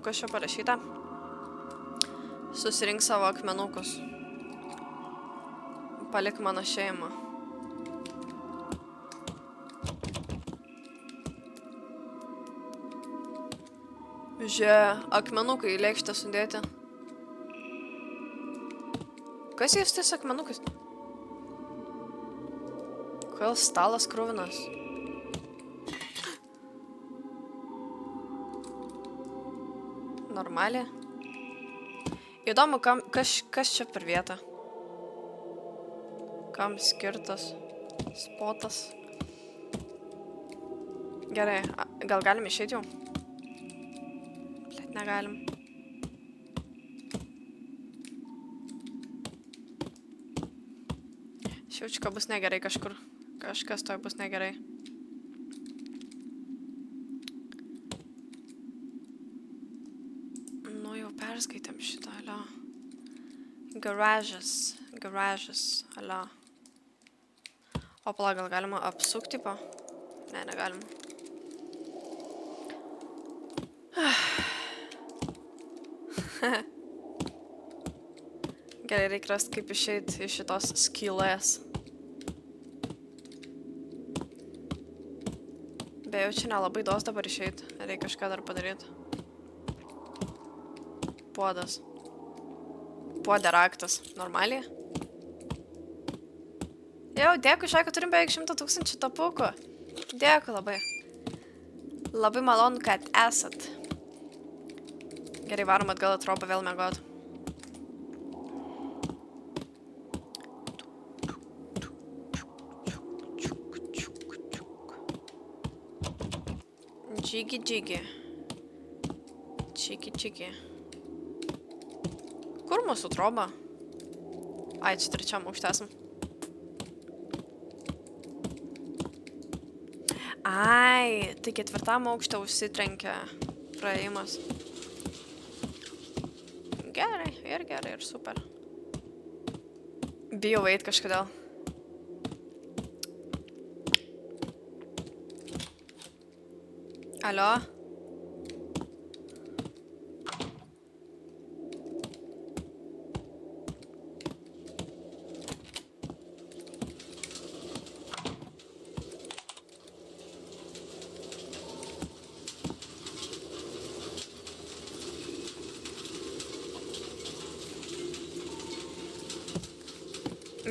Kas čia parašyta? Susirink savo akmenukus. Palik mano šeimą. Žiūrė, akmenukai į lėkštę sudėti. Kas jis tais akmenukais? Kodėl stalas kruvinas? Normaliai. Įdomu, kas čia per vietą? Kam skirtas spotas? Gerai, gal galim išeiti jau? Blet, negalim. Šiaučiu, kad bus negerai kažkur. Kažkas toj bus negerai. Nu, jau perskaitėm šitą, alio. Garažas, alio. O pala, gal galima apsukti po? Ne, negalima. Gerai, reikia rasti, kaip išeiti iš šitos skylės. Beje, čia nelabai dos dabar išeiti. Reikia kažką dar padaryti. Puodas. Puodė raktas. Normaliai? Jau, dėkui, šiai, kad turim beveik 100 000 tapukų. Dėkui labai. Labai malonu, kad esat. Gerai, varom atgal atropo vėl miegot. Džigi. Čiki. Kur mūsų troba? Ai, čia trečiam aukšte esam. Ai, tai ketvirtam aukšte užsitrenkia praėjimas. Gerai, ir super. Bijau eit kažkodėl. Alio?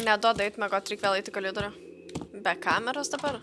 Neduoda eit miegot, reik vėl eiti koridorių. Be kameros dabar?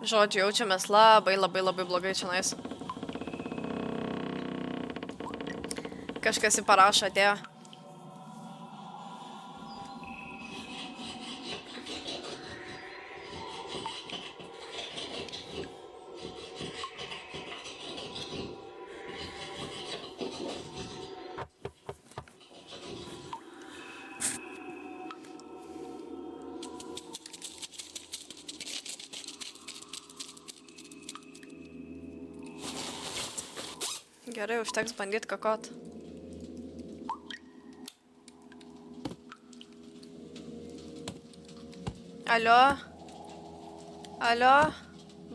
Žodžiu, jaučiamės labai blogai čionais. Kažkas į parašą atėjo. Gerai, užteks bandyt kakot. Alio,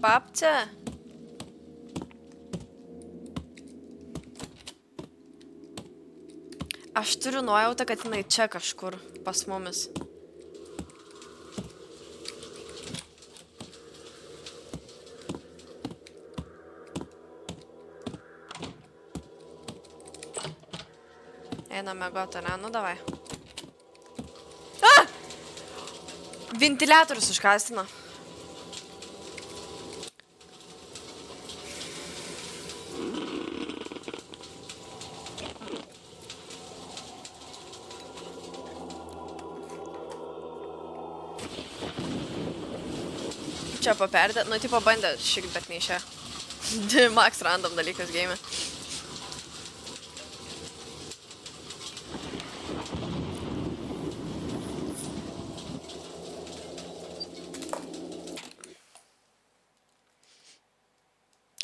babce. Aš turiu nuojautą, kad jinai čia kažkur pas mumis. Einam miegot, ne? Nu, davai. Ventiliatorius užkastina. Čia paperdė, nu, tipo bandė šikt, bet neišė. Max random dalykas game.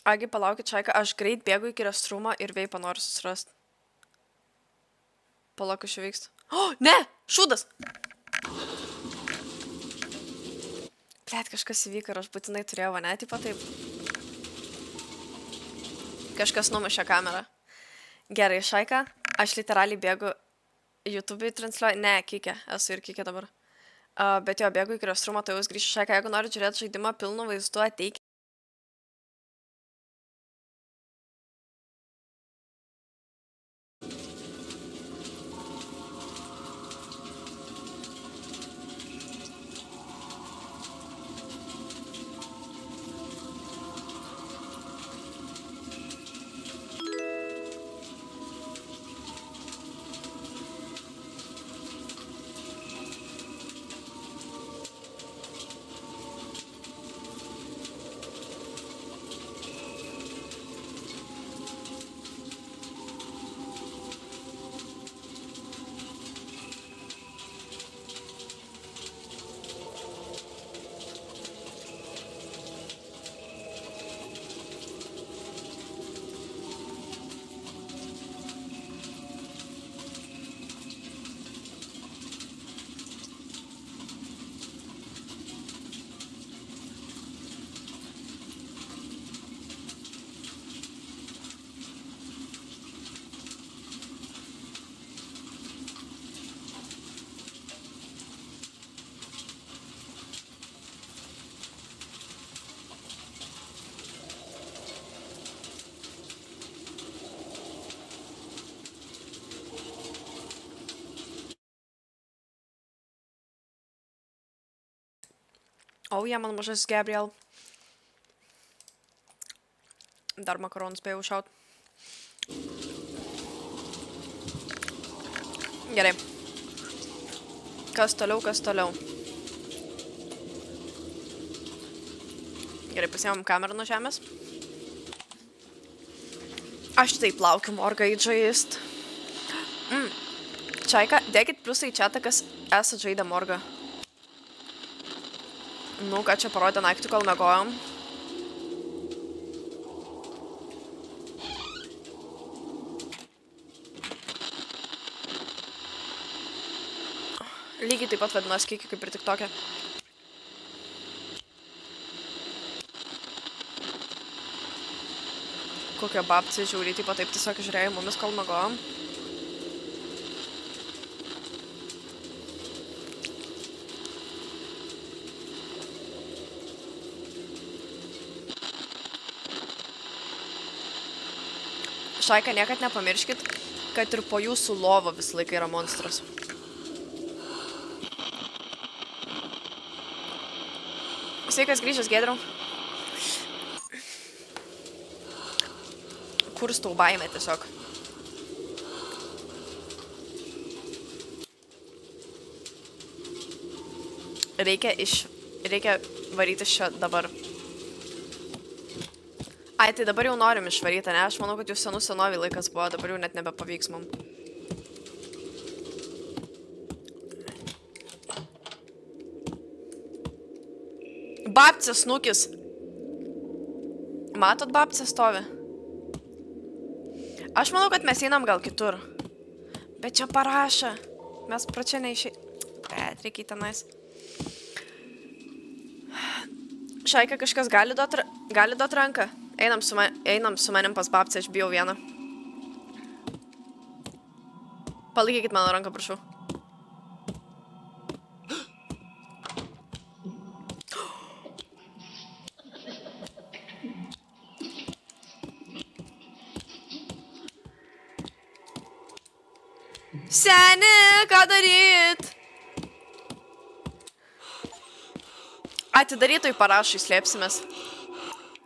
Agi, palaukit, Šaika, aš greit bėgu iki restrumo ir veipą noriu susirasti. Palauk, kas čia vyksta. O, ne! Šūdas! Blet, kažkas įvyko ir aš būtinai turėjau, ne, tipo taip. Kažkas numušė kamerą. Gerai, Šaika, aš literaliai bėgu YouTube'ui transliuoju. Ne, Kike, esu ir Kike dabar. Bet jo, bėgu iki restrumo, tai jūs grįšiu. Šaika, jeigu nori žiūrėti žaidimą pilnu vaizdu, ateik. O, jie man mažas Gabriel. Dar makaronus spėjau šaut. Gerai. Kas toliau, kas toliau. Gerai, pasiėmam kamerą nuo žemės. Aš taip laukiu morgą įžaist. Čaika, dėkit pliusą į chatą, kas esat žaidę morgą. Nu, ką čia parodė naktį, kol mėgojom. Lygiai taip pat vadinas Kiki, kaip ir TikTok'e. Kokia babci žiūri, taip pat taip tiesiog žiūrėjau mumis, kol mėgojom. Šaika, niekad nepamirškit, kad ir po jūsų lovo visą laiką yra monstras. Sveikas grįžęs, Giedriau. Kurstau baimę tiesiog. Reikia varyti iš čia dabar. Ai, tai dabar jau norim išvaryti, ne? Aš manau, kad jau senovį laikas buvo, dabar jau net nebepavyks mum. Babcė snukis. Matot, babcė stovi? Aš manau, kad mes einam gal kitur. Bet čia parašė. Mes pra čia neišė... Bet, reikia tenais. Šaika, kažkas gali duot ranką? Einam su manim pas babcę, aš bijau vieną. Palaikykit mano ranką, prašau. Seni, ką daryt? Atidarytojai parašai, slėpsimės.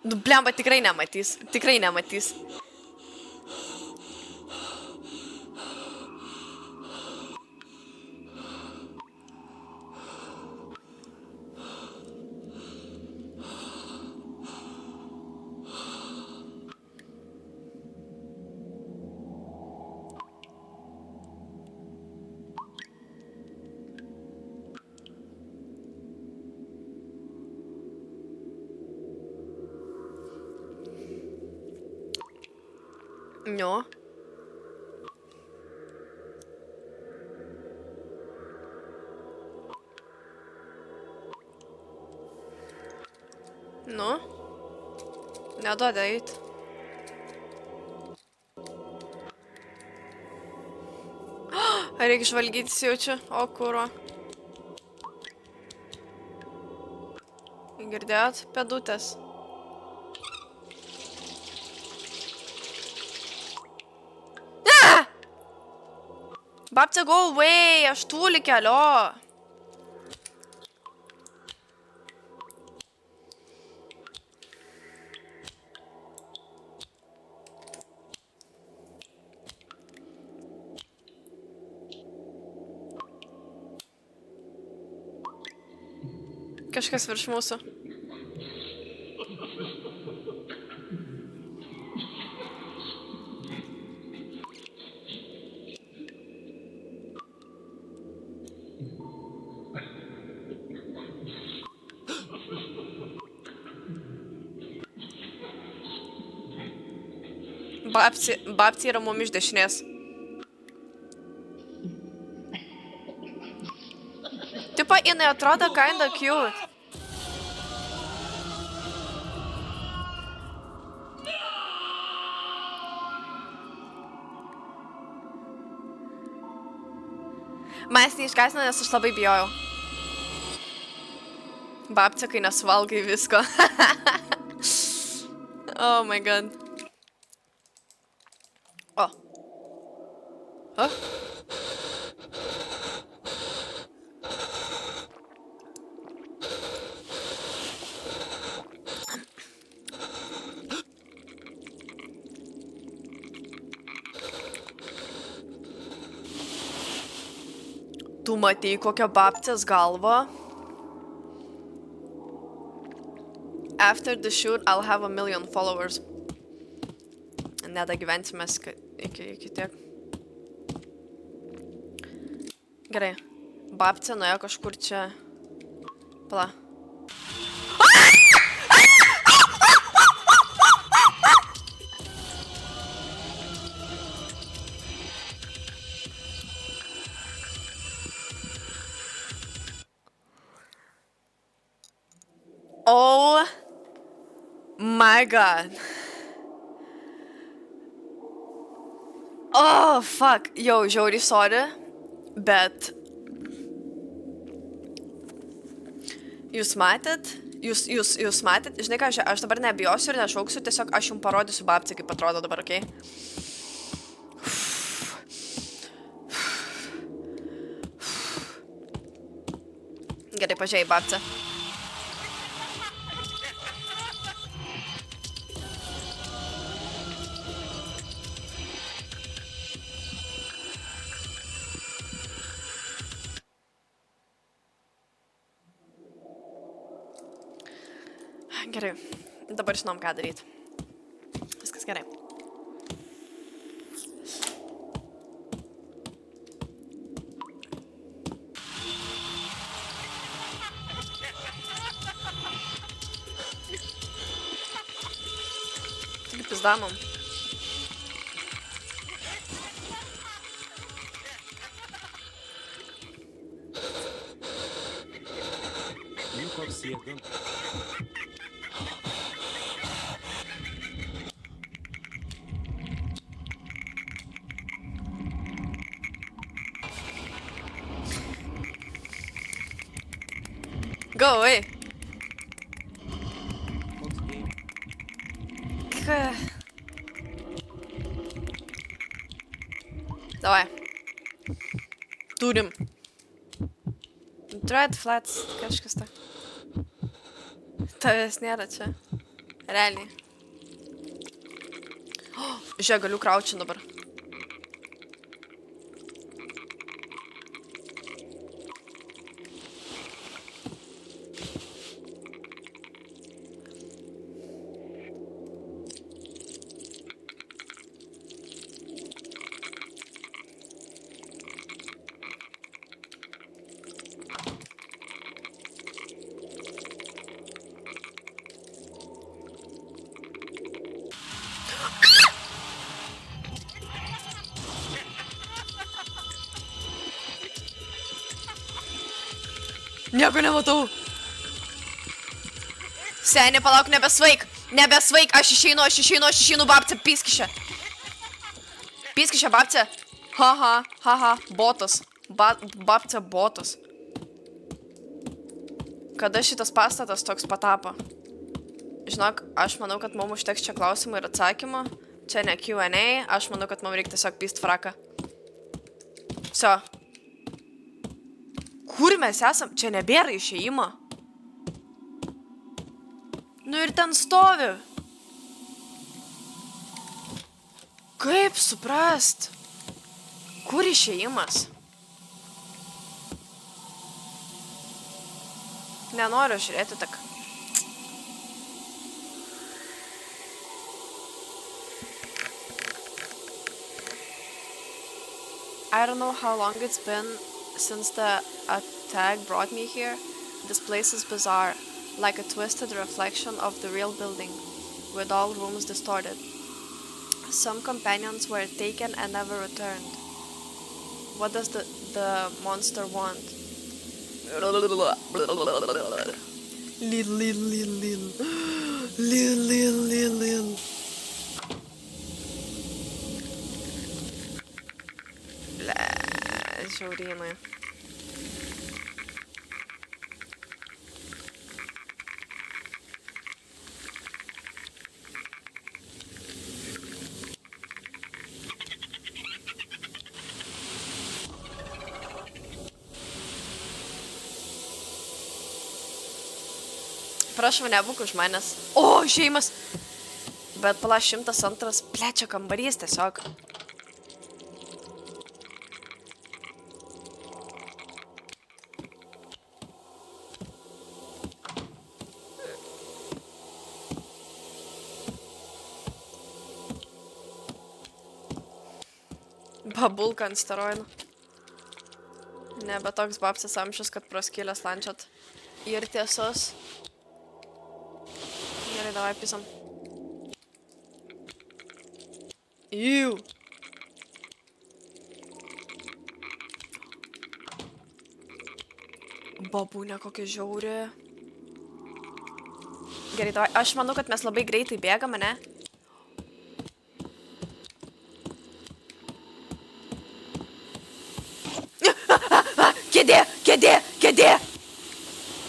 Nu, blemba, tikrai nematys. Tikrai nematys. Nu. Nu. Neduoda eit. Reikia žvalgytis jaučiu. O, kuro. Girdėjot? Pėdutės. Babce, go away, aš tūlį kelio. Kažkas virš mūsų. Babci yra mum iš dešinės. Tipo, jinai atrodo kinda cute. Manęs neišgąsdino, nes aš labai bijojau. Babce, kai nesuvalgai visko. Oh my god. O. O? Tu matei kokią babcės galvą? After the shoot, I'll have 1 million followers. Nedagyvensimės iki tiek. Gerai. Babcė nuėjo kažkur čia. Pala. Oh my god. Oh, fuck. Jau, žiauriai sorry, bet jūs matėt? Jūs matėt? Žinai ką, aš dabar nebijosiu ir nešauksiu, tiesiog aš jums parodysiu babcę, kaip atrodo dabar, okei? Gerai, pažiūrėjai babcę. Gerai, dabar žinom, ką daryti. Viskas gerai. Taigi pizdamom. Go away. Давай. Turim. Dread flats, kažkas tai. Tavęs nėra čia. Realiai. Žiūrėk, galiu kraučiu dabar. Nieko nematau. Seni, palauk, nebesvaik. Nebesvaik, aš išeinu, babce, piskišė. Piskišė, babce. Haha, botas. Babce, botas. Kada šitas pastatas toks patapo? Žinok, aš manau, kad mums užteks čia klausimų ir atsakymų. Čia ne Q&A, aš manau, kad mums reikia tiesiog pist fraką. Vso. Kur mes esam? Čia nebėra išėjimo. Nu ir ten stovi. Kaip suprast? Kur išėjimas? Nenoriu žiūrėti tak. I don't know how long it's been since the attack brought me here. This place is bizarre, like a twisted reflection of the real building, with all rooms distorted. Some companions were taken and never returned. What does the monster want? Lil. Žiaurynai. Prašau, nebūk už manęs. O, išėjimas. Bet pala 102. Plečia kambarys tiesiog. Babulka ant steroidų. Nebe toks babsis amžius, kad proskylės lančiat. Ir tiesos. Gerai, davai pisam. Iu. Babūnė kokia žiauri. Gerai, davai. Aš manau, kad mes labai greitai bėgame, ne?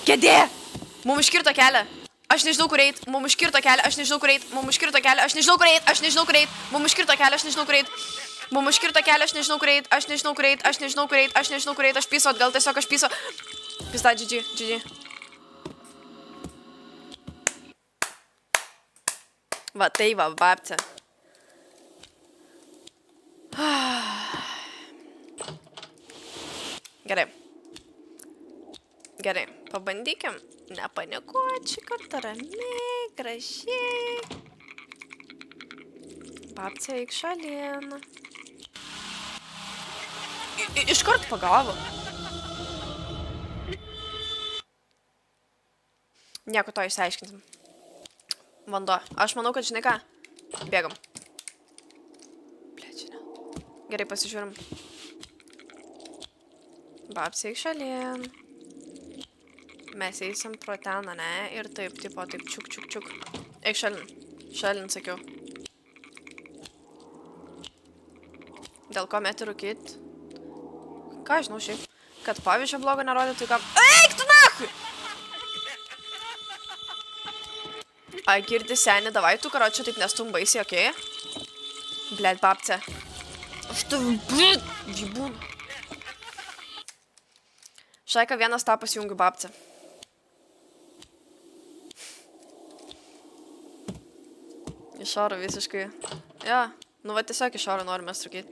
Kėdė! Mums iškirto kelią. Aš nežinau, kur eit. Mums iškirto kelią. Aš nežinau, kur eit. Mums iškirto kelią. Aš nežinau, kur eit. Aš nežinau, kur eit. Mums iškirto kelią. Aš nežinau, kur eit. Mums iškirto kelią. Aš nežinau, kur eit. Aš nežinau, kur eit. Aš nežinau, kur eit. Aš nežinau, kur eit. Aš pyso atgal. Tiesiog aš pyso. Pista, GG. Va, tai va, babce. Gerai, pabandykim. Nepanikuoti šį kartą ramiai, gražiai. Babce, eik šalin. Iškart pagavo. Nieko to išsiaiškinsim. Vanduo. Aš manau, kad žinai ką. Bėgam. Plečinė. Gerai, pasižiūrim. Babce, eik šalin. Mes eisim pro ten, ne? Ir taip, tipo, taip, čiuk. Eik šalin. Šalin, sakiau. Dėl ko meti rūkyt? Ką žinau šiaip? Kad pavyzdžio blogo nerodytų, kam... Eik tu nachui! Ai, girdi seni, davai tu, karočią, taip nestum baisiai, okei? Blet, babce. Aš tavim, blet, vybūna. Šaika vienas tą pasijungiu, babce. Iš oro visiškai. Ja, nu va tiesiog iš oro norime strukyti.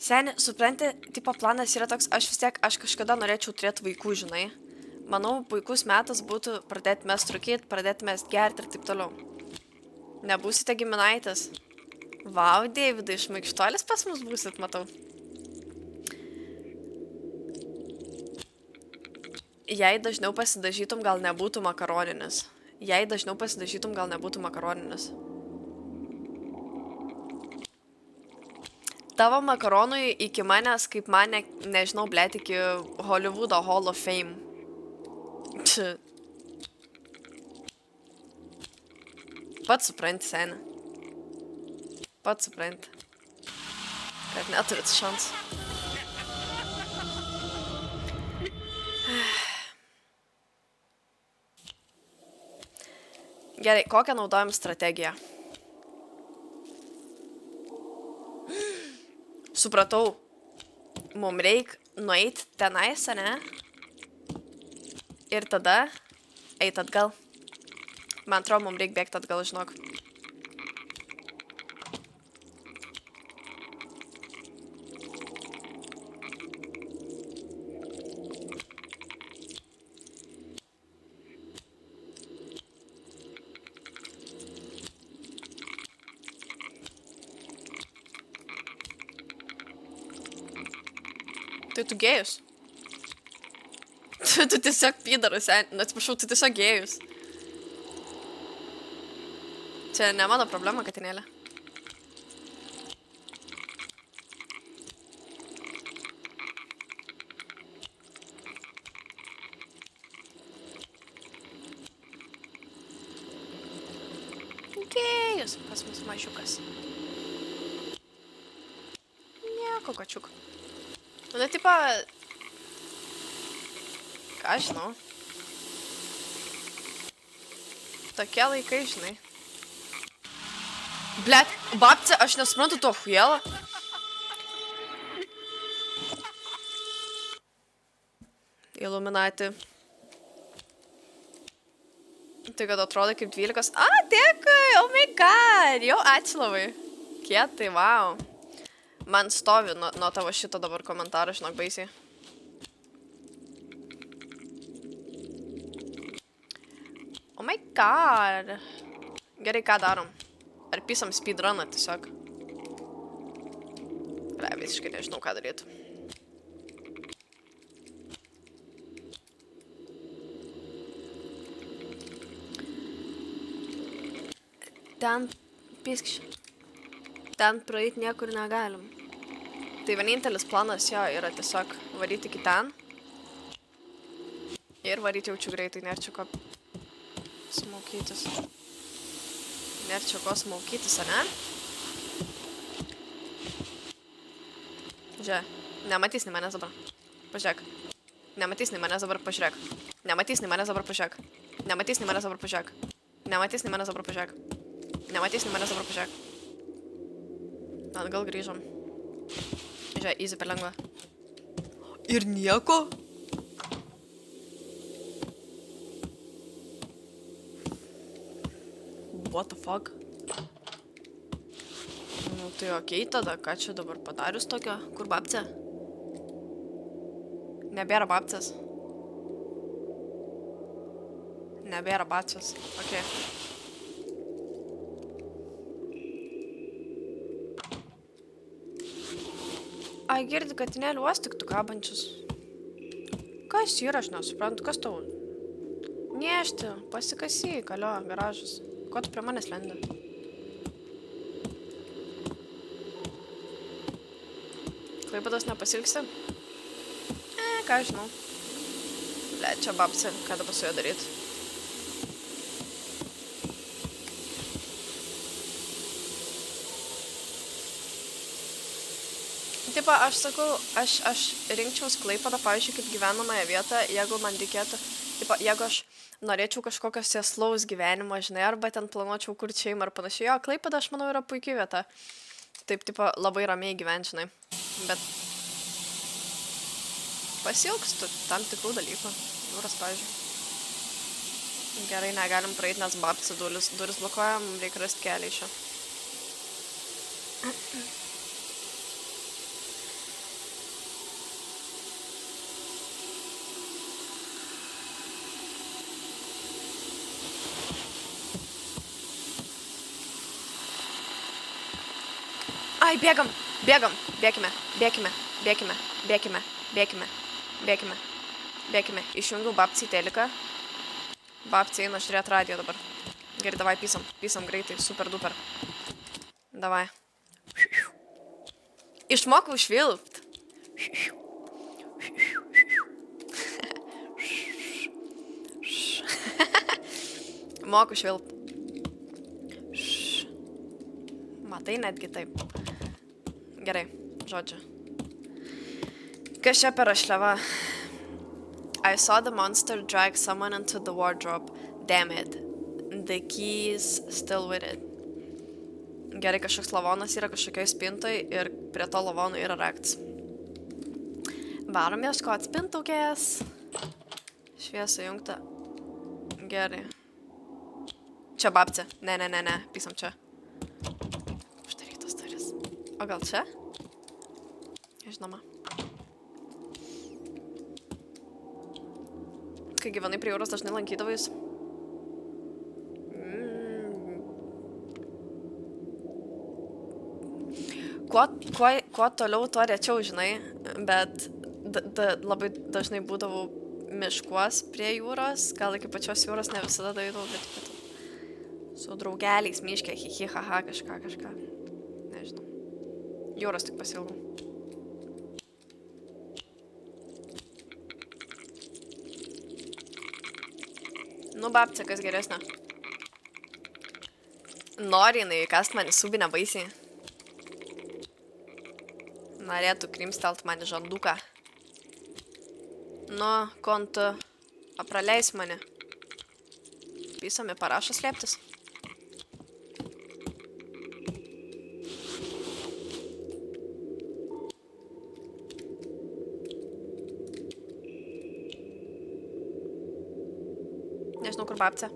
Seni, supranti, tipo planas yra toks, aš kažkada norėčiau turėti vaikų, žinai. Manau, puikus metas būtų pradėti mes strukyti, pradėti mes gerti ir taip toliau. Nebūsite giminaitis. Vau, Deividai, šmaikštuolis pas mus būsit, matau. Jei dažniau pasidažytum, gal nebūtų makaroninis. Tavo makaronui iki manęs, kaip mane, nežinau, blėt, iki Hollywoodo Hall of Fame. Pats supranti, seni. Pats supranti. Kad neturit šansų. Gerai, kokią naudojam strategiją? Supratau. Mums reikia nueiti tenais, ne? Ir tada eit atgal. Man atrodo, mums reikia bėgti atgal, žinok. Tai tu gėjus. Tu tiesiog pydaras, atsiprašau, tu tiesiog gėjus. Čia ne mano problema, katinėlė. Gėjus, pas mus mažiukas. Nieko, kačiuk. Nu, tipo... Ką žinau. Tokie laikai, žinai. Blet, babce, aš nesuprantu to hujelą. Illuminati. Tai kad atrodo kaip 12. A, dėkui, oh my god, jau ačiū labai. Kietai, wow. Man stovi nuo tavo šito dabar komentarą, žinok, baisiai. Oh my god. Gerai, ką darom? Ar pisam speedruną tiesiog? Visiškai nežinau, ką daryti. Ten piskši. Ten praeit niekur negalim. Tai vienintelis planas jo yra tiesiog varyti iki ten. Ir varyti jaučiu greitai, nėr čia ko smaukytis. Nėr čia ko smaukytis, ane? Žiūrėk, nematys nei manęs dabar. Pažiūrėk. Nematys nei manęs dabar, pažiūrėk. Nematys nei manęs dabar, pažiūrėk. Nematys nei manęs dabar, pažiūrėk. Nematys nei manęs dabar, pažiūrėk. Nematys nei manęs dabar, pažiūrėk. Atgal grįžom. Žiūrėk, easy per lengva. Ir nieko? What the fuck? Nu tai okei tada, ką čia dabar padarius tokio? Kur babcė? Nebėra babcės. Nebėra babcės. Okei. Ai, girdi, katinėlių uostiktų kabančius. Kas yra, aš nesuprantu, kas tau? Niešti, pasikasy, kalio, garažas. Ko tu prie manęs lendi? Klaipados nepasilgsi? Ką žinau. Ble, čia babcė, ką dabar su juo daryti? Tipo, aš sakau, aš rinkčiaus Klaipadą, pavyzdžiui, kaip gyvenamąją vietą, jeigu man reikėtų, tipo, jeigu aš norėčiau kažkokio sėslaus gyvenimo, žinai, arba ten planuočiau kur šeimą ar panašiai, jo, Klaipada, aš manau, yra puikiai vieta. Taip, tipo, labai ramiai gyventi, žinai. Bet pasiilgstu tam tikrų dalykų. Jūras, pavyzdžiui. Gerai, negalim praeiti, nes babci duris blokuoja, mums reikia rasti kelią iš čia. Ai, bėgam, bėgam, bėkime, bėkime, bėkime, bėkime, bėkime, bėkime, bėkime. Išjungiau babcį teliką. Babcį eina žiūrėt radiją dabar. Gerai, davai, pisam greitai, super duper. Davai. Išmokau švilpt. Moku švilpt. Matai netgi taip. Gerai, žodžiu. Kas čia per rašliava? I saw the monster drag someone into the wardrobe. Damn it. The keys still with it. Gerai, kažkoks lavonas yra kažkokioj spintoj ir prie to lavono yra raktas. Varom ieškot spintukės. Šviesa jungta. Gerai. Čia babcė. Ne. Pyksam čia. Uždarytos duris. O gal čia? Žinoma. Kai gyvenai prie jūros, dažnai lankydavais. Kuo toliau, tuo rečiau, žinai, bet labai dažnai būdavau miškuos prie jūros, gal iki pačios jūros ne visada darydavau, bet su draugeliais miške, hihi, haha, kažką. Nežinau. Jūros tik pasilgau. Nu, babcė, kas geresnė. Nori jinai kast man į subinę baisiai. Norėtų krimstelt man į žanduką. Nu, kontu, apraleis mane. Pisami parašo slėptis. Nežinau, kur babcė.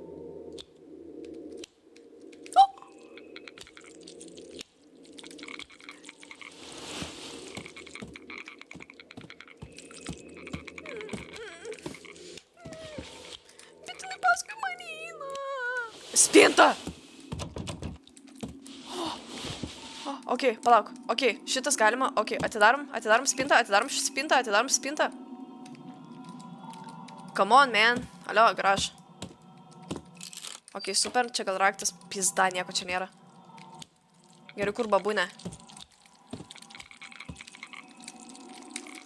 Spinta! Ok, palauk. Ok, šitas galima. Ok, atidarom spintą, atidarom spintą. Come on, man. Alio, graž. Ok, super, čia gal raktas. Pizda, nieko čia nėra. Gerai, kur babūnė?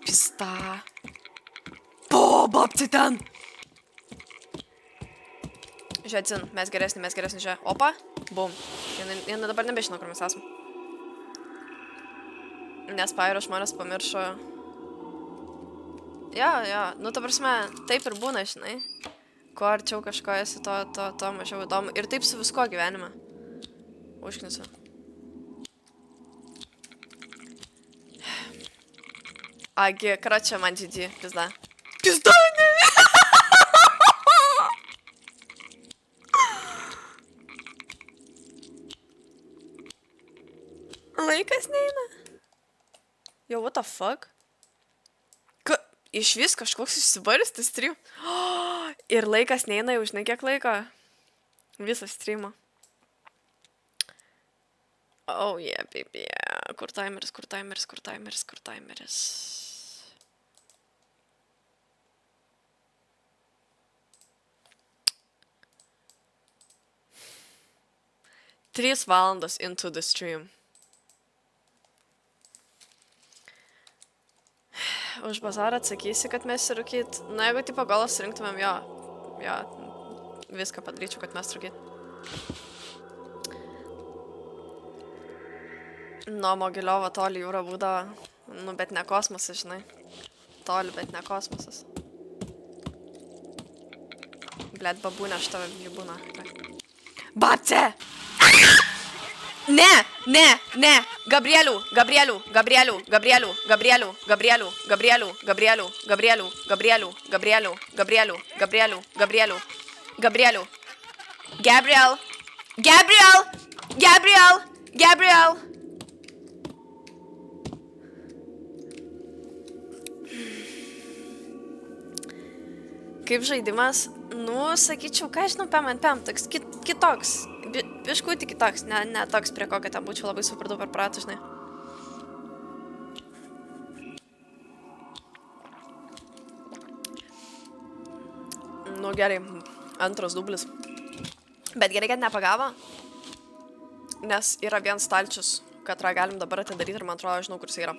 Pizda. Babci ten! Žiūrėtsin, mes geresni, žiūrė. Opa, bum. Jie dabar nebežino, kur mes esam. Nes Pairo žmonės pamiršo. Jo, nu ta prasme, taip ir būna, žinai. Kuo arčiau kažko esi, to mažiau įdomu. Ir taip su visko gyvenime. Užknisiu. Agi, kračia man GG, pizda. Pizda, ne! Laikas neina. Yo, what the fuck? Iš vis kažkoks išsibaris tas stream. Ir laikas neina jau, žinai, kiek laiko. Visą streamą. Oh yeah, baby, yeah. Kur timeris. Tris valandos into the stream. Už bazarą atsakysi, kad mes rūkyt. Na, jeigu tipo galas surinktumėm, jo, viską padaryčiau, kad mes rūkyt. Nuo Mogiliovo toli jūra būdavo, nu, bet ne kosmosas, žinai. Toli, bet ne kosmosas. Blet, babūnė, aš tave būna. Babce! Ne! Gabrieliu! Gabriel! Kaip žaidimas, nu, sakyčiau, ką žinau, PEM, toks kitoks. Biškutį kitoks, ne toks, prie kokio ten būčiau labai super duper pratų, žinai. Nu gerai, antras dublis. Bet gerai, kad nepagavo, nes yra vien stalčius Katrą galim dabar atidaryti ir man atrodo, žinau, kur jis yra.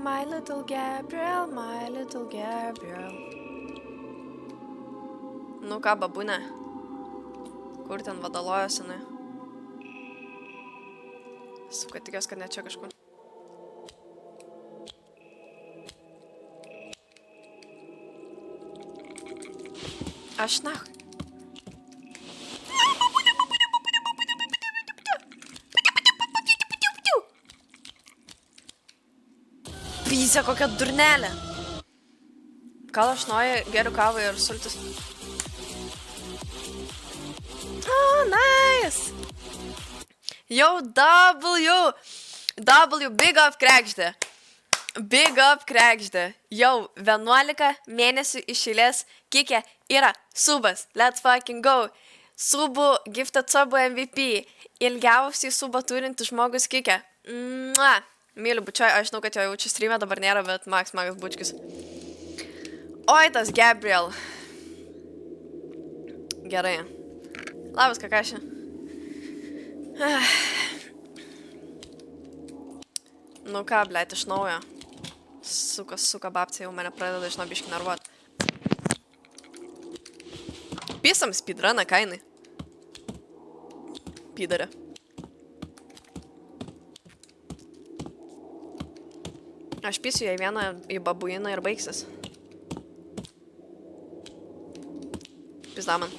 My little Gabriel, my little Gabriel. Nu ką, babūne? Kur ten vadalojo senai? Suka, tikiuosi, kad ne čia kažkur. Aš na. Pyzė, kokia durnelė. Gal aš nuoju, geriu kavą ir sultis. Nice. Jau W, big up krekždė. Big up krekždė. Jau 11 mėnesių iš eilės kikė yra subas. Let's fucking go. Subų, gifted subų MVP. Ilgiausiai subą turinti žmogus kikė. Myliu bučioj, aš žinau, kad jo jaučiu streamę dabar nėra, bet Max bučkis. Oi, tas Gabriel. Gerai. Labas, kakaši. Nu ką, blėt, iš naujo. Suka, babcija jau mane pradeda iš biškį nervuot. Pisam speedruną, kainai. Pydarė. Aš pisiu jai vieną į babuiną ir baigsis. Pizda man.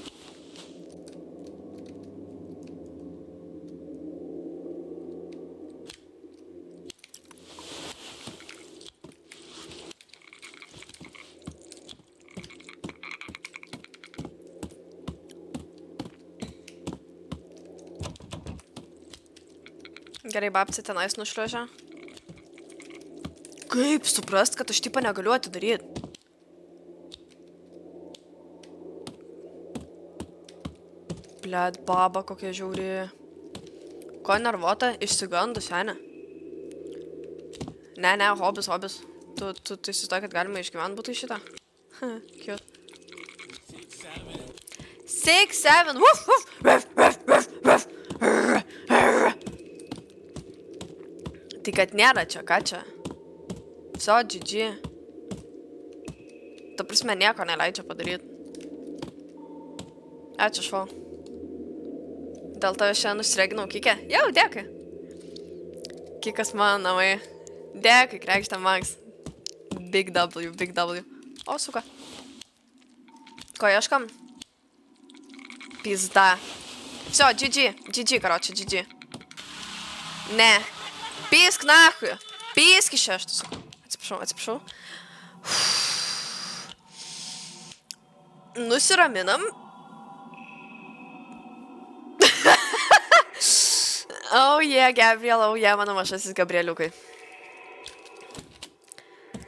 Gerai, babci tenais nušliuožia. Kaip suprast, kad aš tipą negaliu atidaryti? Blet, baba kokia žiauri. Ko nervuota? Išsigandu, senė. Ne, hobis. Tu įsivaizduoji, kad galima išgyventi būtų šitą? Cute. 6, 7, woof, woof. Tai kad nėra čia, ką čia? Viso, GG. Ta prasme, nieko neleidžia padaryti. Ačiū, švau. Dėl to šiandien užsireginau kikę. Jau, dėkui. Kikas mano namai. Dėkui, krekštė Max. Big W. O, suka. Ko ieškam? Pizda. Viso, GG, karoči, GG. Ne. Pisk nahui. Pisk iš šeštus. Atsiprašau. Nusiraminam. Oh yeah, Gabriel, oh yeah, mano mažasis Gabrieliukai.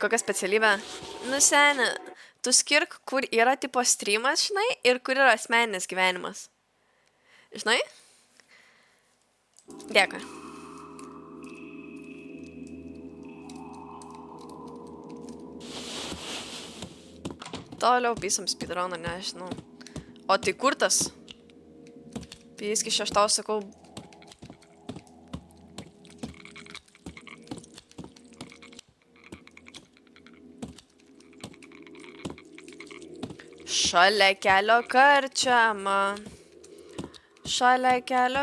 Kokia specialybė? Nu, seni, tu skirk, kur yra tipo streamas, žinai, ir kur yra asmeninis gyvenimas. Žinai? Dėkui. Toliau pisam speedruną, nežinau. O tai kur tas? Piski šeštaus, sakau. Šalia kelio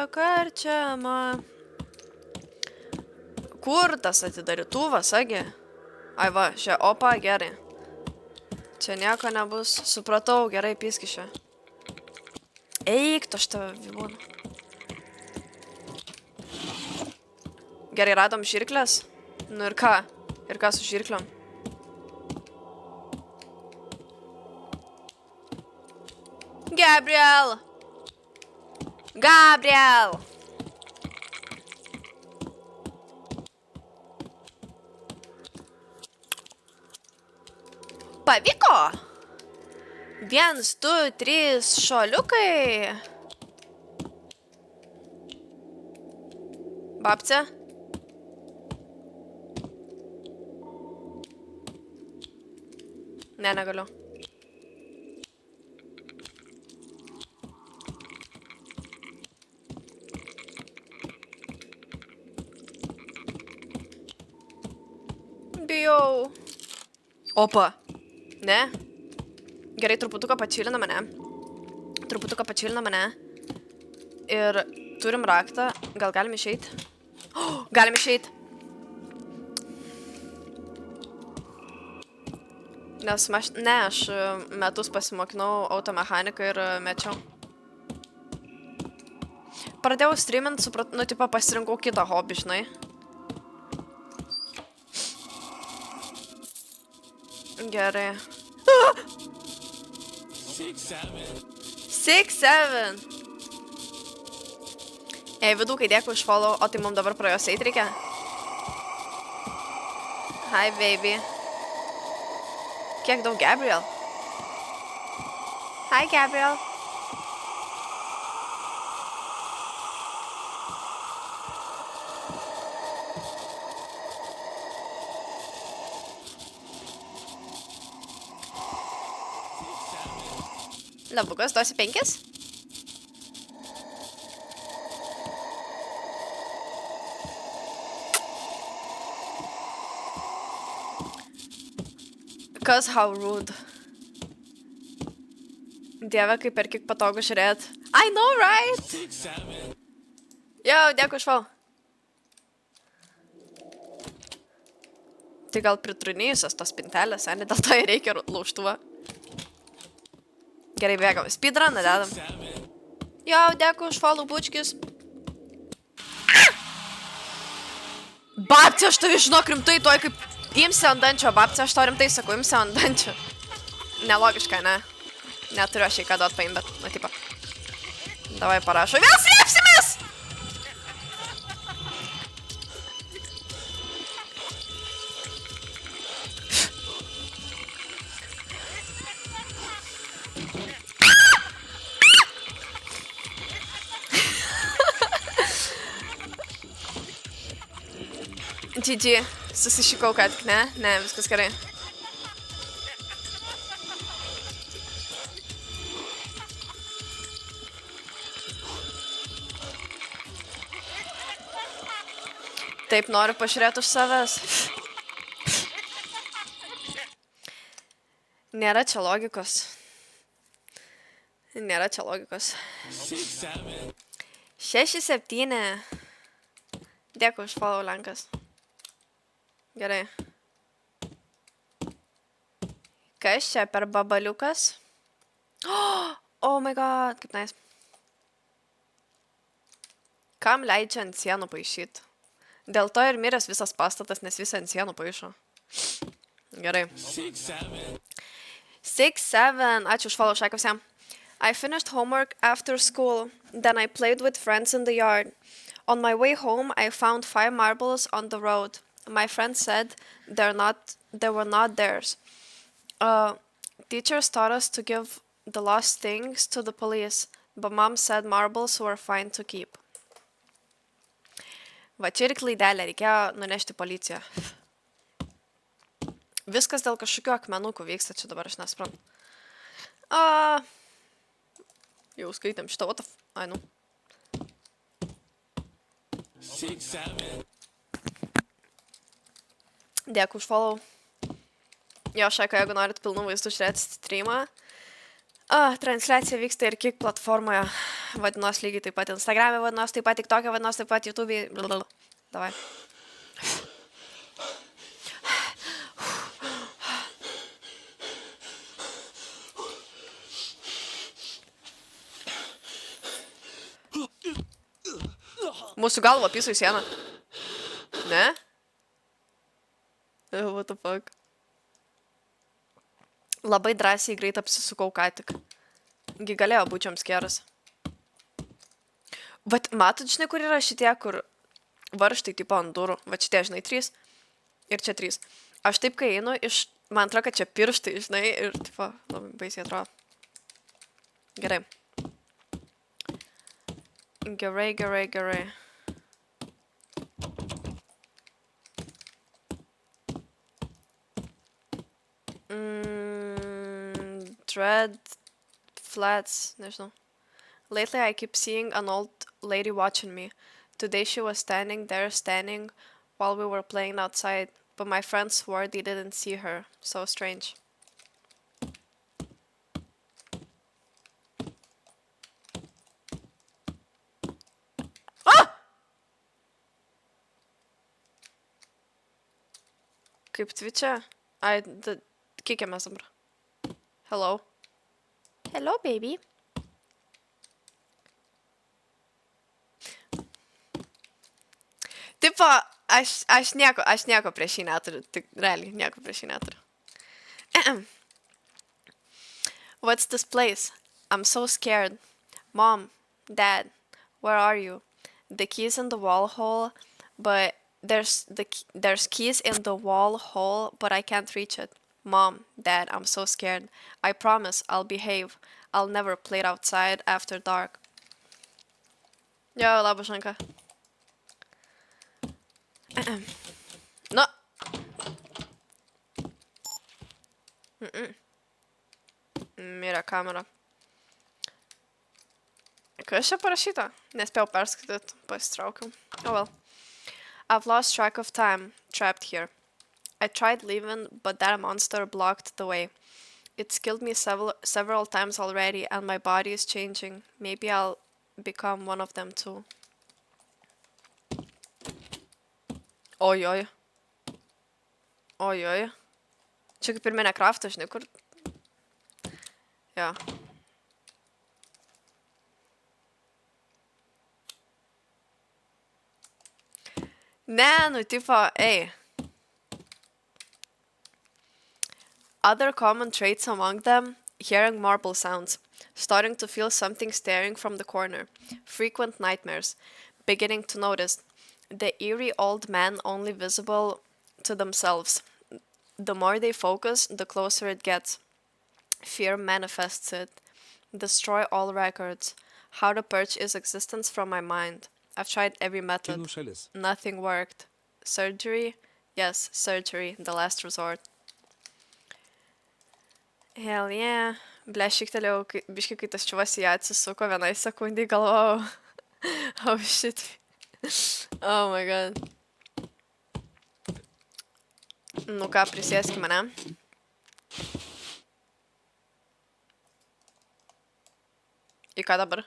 karčiama. Kur tas atidarytuvas, agi? Ai va, šia, opa, gerai. Čia nieko nebus. Supratau, gerai, piski šia. Eik, tu aš tave vibūnu. Gerai, radom žirklės. Nu ir ką? Ir ką su žirkliom? Gabriel! Pavyko! 1, 2, 3 šuoliukai. Babce? Ne, negaliu. bijau. Opa. Ne? Gerai, truputuką pačilina mane. Ir turim raktą. Gal galim išeit? Oh, galim išeit. Nes aš metus pasimokinau automechaniką ir mečiau. Pradėjau streamint, tipo pasirinkau kitą hobį, žinai. Gerai. 6-7. Ei, vidukai, dėkui už follow, o tai mums dabar pro jos eit reikia? Hi, baby. Kiek daug Gabriel? Hi, Gabriel. Labukas, duosi 5? Cause how rude. Dieve, kaip per kiek patogu žiūrėt. I know, right? Jo, dėkui už follow. Tai gal pritrunėjusios tos spintelės, ne? Dėl to ir reikia laužtuvą. Gerai, bėgam. Speedruną dedam. Jo, dėkui už follow, bučkis. Babci, aš tavi žinok rimtai, tuoj kaip imsi ant dančio. Babci, aš to rimtai sakau, imsi ant dančio. Nelogiška, ne? Neturiu aš jį ką duot paim, bet, nu, tipo. Davai parašo. Vėl slėpsimės! GG, susišikau, kad ne, viskas gerai. Taip noriu pažiūrėti už savęs. Nėra čia logikos. 6-7. Dėkui už follow, Lenkas. Gerai. Kas čia per babaliukas? Oh my god, kaip nice. Kam leidžia ant sienų paišyti? Dėl to ir miręs visas pastatas, nes visą ant sienų paišo. Gerai. 6-7. Ačiū už follow, šaika visiem. I finished homework after school. Then I played with friends in the yard. On my way home, I found 5 marbles on the road. My friend said they were not theirs. Teachers taught us to give the lost things to the police, but mom said marbles were fine to keep. Va, čia ir klaidelė, reikėjo nunešti policiją. Viskas dėl kažkokių akmenukų vyksta čia dabar, aš nesuprantu. Jau skaitėm šitą, what the f... Ai, nu. 6-7. Dėkui už follow. Jo, šaika, jeigu norit pilnų vaizdų žiūrėti streamą. Transliacija vyksta ir Kick platformoje. Vadinos lygiai taip pat Instagram'e, vadinos taip pat TikTok'e, vadinos taip pat YouTube'e. Davai. Mūsų galva piso į sieną. Ne? What the fuck? Labai drąsiai greit apsisukau ką tik. Gi galėjo būti jumpscare'as. Vat matot, žinai, kur yra šitie, kur varžtai tipo ant durų. Vat šitie, žinai, 3. Ir čia 3. Aš taip, kai einu, man atrodo, kad čia pirštai, žinai, ir tipo, labai baisiai atrodo. Gerai. Gerai. Dread flats, nežinau. Lately I keep seeing an old lady watching me. Today she was standing while we were playing outside. but my friends swore they didn't see her. So strange. Ah! Kaip Twitch'e? Ai, kikėmės dabar. Hello. Hello, baby. Tipo, aš nieko prieš jį neturiu. Tik realiai nieko prieš jį neturiu. What's this place? I'm so scared. Mom, Dad, where are you? The key's in the wall hole, but there's keys in the wall hole, but I can't reach it. Mom, Dad, I'm so scared. I promise I'll behave. I'll never play it outside after dark. Jo, labas, Žanka. Nu. Mirė kamera. Kas čia parašyta? Nespėjau perskaityti, pasitraukiau. Oh well. I've lost track of time, trapped here. I tried leaving, but that monster blocked the way. It's killed me several times already, and my body is changing. Maybe I'll become one of them too. Ojoj. Ojoj. Čia kaip ir Minecraft'o, žinai, kur... Jo. Ne, nu, tipo, ei. Other common traits among them, hearing marble sounds, starting to feel something staring from the corner, frequent nightmares, beginning to notice, the eerie old man only visible to themselves. The more they focus, the closer it gets. Fear manifests it. Destroy all records. How to purge its existence from my mind. I've tried every method. Nothing worked. Surgery? Yes, surgery, the last resort. Hell yeah. Ble, šiktelėjau, biškai, kai tas čuvas į ją atsisuko vienai sekundį, galvojau. Oh shit. Oh my god. Nu ką, prisėskime, ne? Į ką dabar?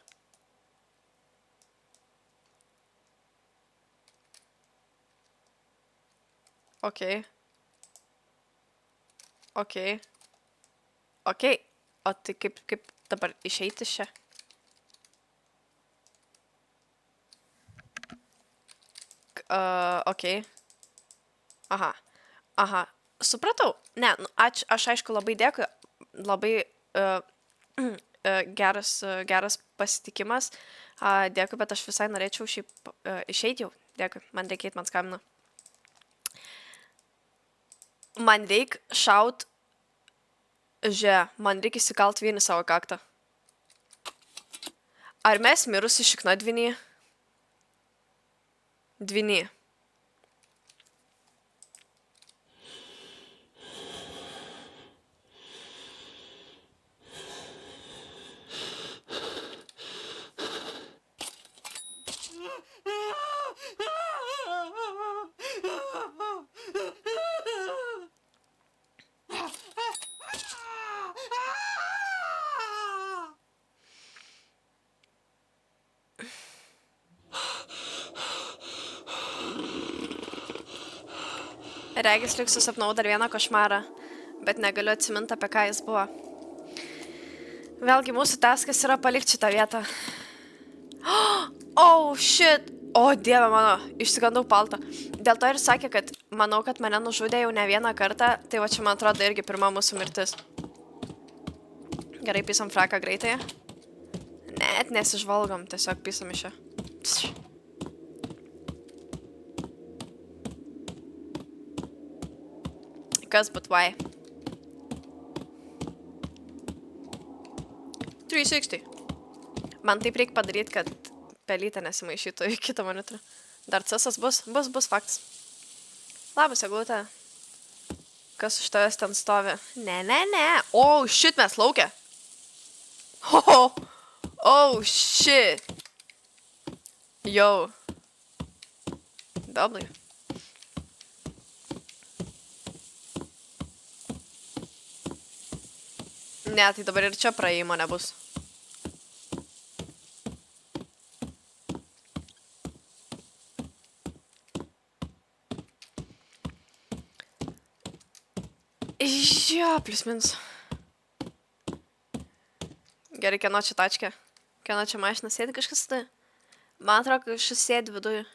Okei. Okei. Okei. O tai kaip dabar išeiti iš čia? Okei. Aha. Aha. Supratau. Ne, nu, aš aišku labai dėkui. Labai geras pasitikimas. Dėkui, bet aš visai norėčiau šiaip išeiti jau. Dėkui. Man reikia eit, man skambina. Man reik šaut... man reikia įsikalt vienį savo kaktą. Ar mes mirusi šikna dvinį? Dvinį. Regis lyg susapnau dar vieną košmarą, bet negaliu atsiminti, apie ką jis buvo. Vėlgi mūsų taskas yra palikti šitą vietą. Oh, shit! O, dieve mano, išsigandau paltą. Dėl to ir sakė, kad manau, kad mane nužudė jau ne vieną kartą, tai va čia man atrodo irgi pirma mūsų mirtis. Gerai, pysam fraką greitai. Net nesižvalgom, tiesiog pysam iš čia. Kas, but why? 360. Man taip reikia padaryti, kad pelytė nesimaišytų į kitą monitorių. Dar cesas bus faktas. Labas, Eglutė. Kas už tavęs ten stovi? Ne. Oh, shit, mes laukia. Oh, shit. Yo. Dobly. Ne, tai dabar ir čia praėjimo nebus. Jo, plius minus. Gerai, kieno čia tačkė? Kieno čia mašina sėdi kažkas tai? Man atrodo, kažkas sėdi viduje.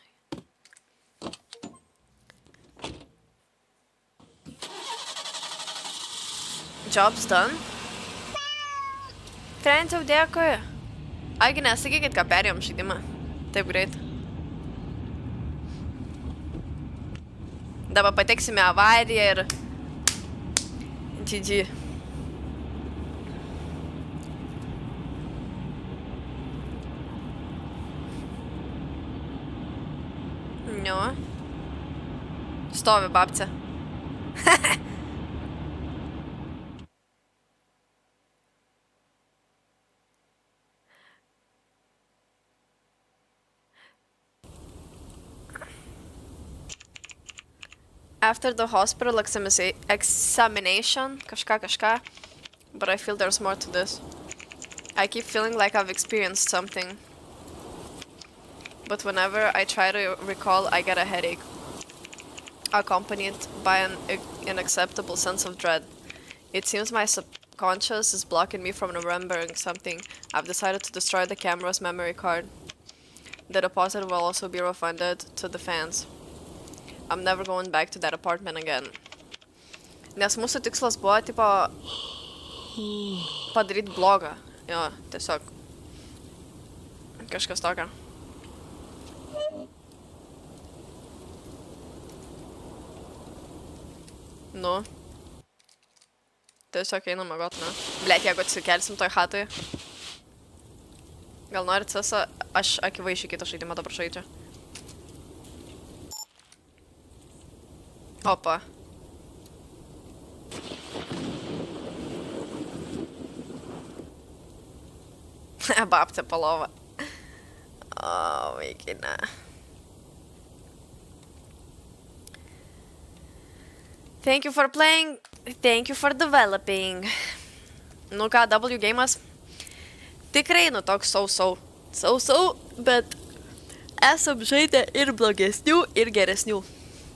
Job's done. Trent jau dėkui. Agi, nesakykit, ką perėjom žaidimą. Taip greit. Dabar pateksime avariją ir... GG. Jo. Stovi babce. After the hospital examination, kažką, but I feel there's more to this. I keep feeling like I've experienced something. But whenever I try to recall, I get a headache, accompanied by an unacceptable sense of dread. It seems my subconscious is blocking me from remembering something. I've decided to destroy the camera's memory card. The deposit will also be refunded to the fans. I'm never going back to that apartment again. Nes mūsų tikslas buvo, tipo, padaryti blogą. Jo, tiesiog. Kažkas tokio. Nu. Tiesiog einam miegot, ne? Blet, jeigu atsikelsim toj hatoj. Gal norit sesą? Aš akivaizdžiai kitą žaidimą dabar žaidžiu. Opa. Babce palova. O, vaikina. Thank you for playing. Thank you for developing. Nu ką, W game'as. Tikrai, nu toks so, bet esam žaidę ir blogesnių, ir geresnių.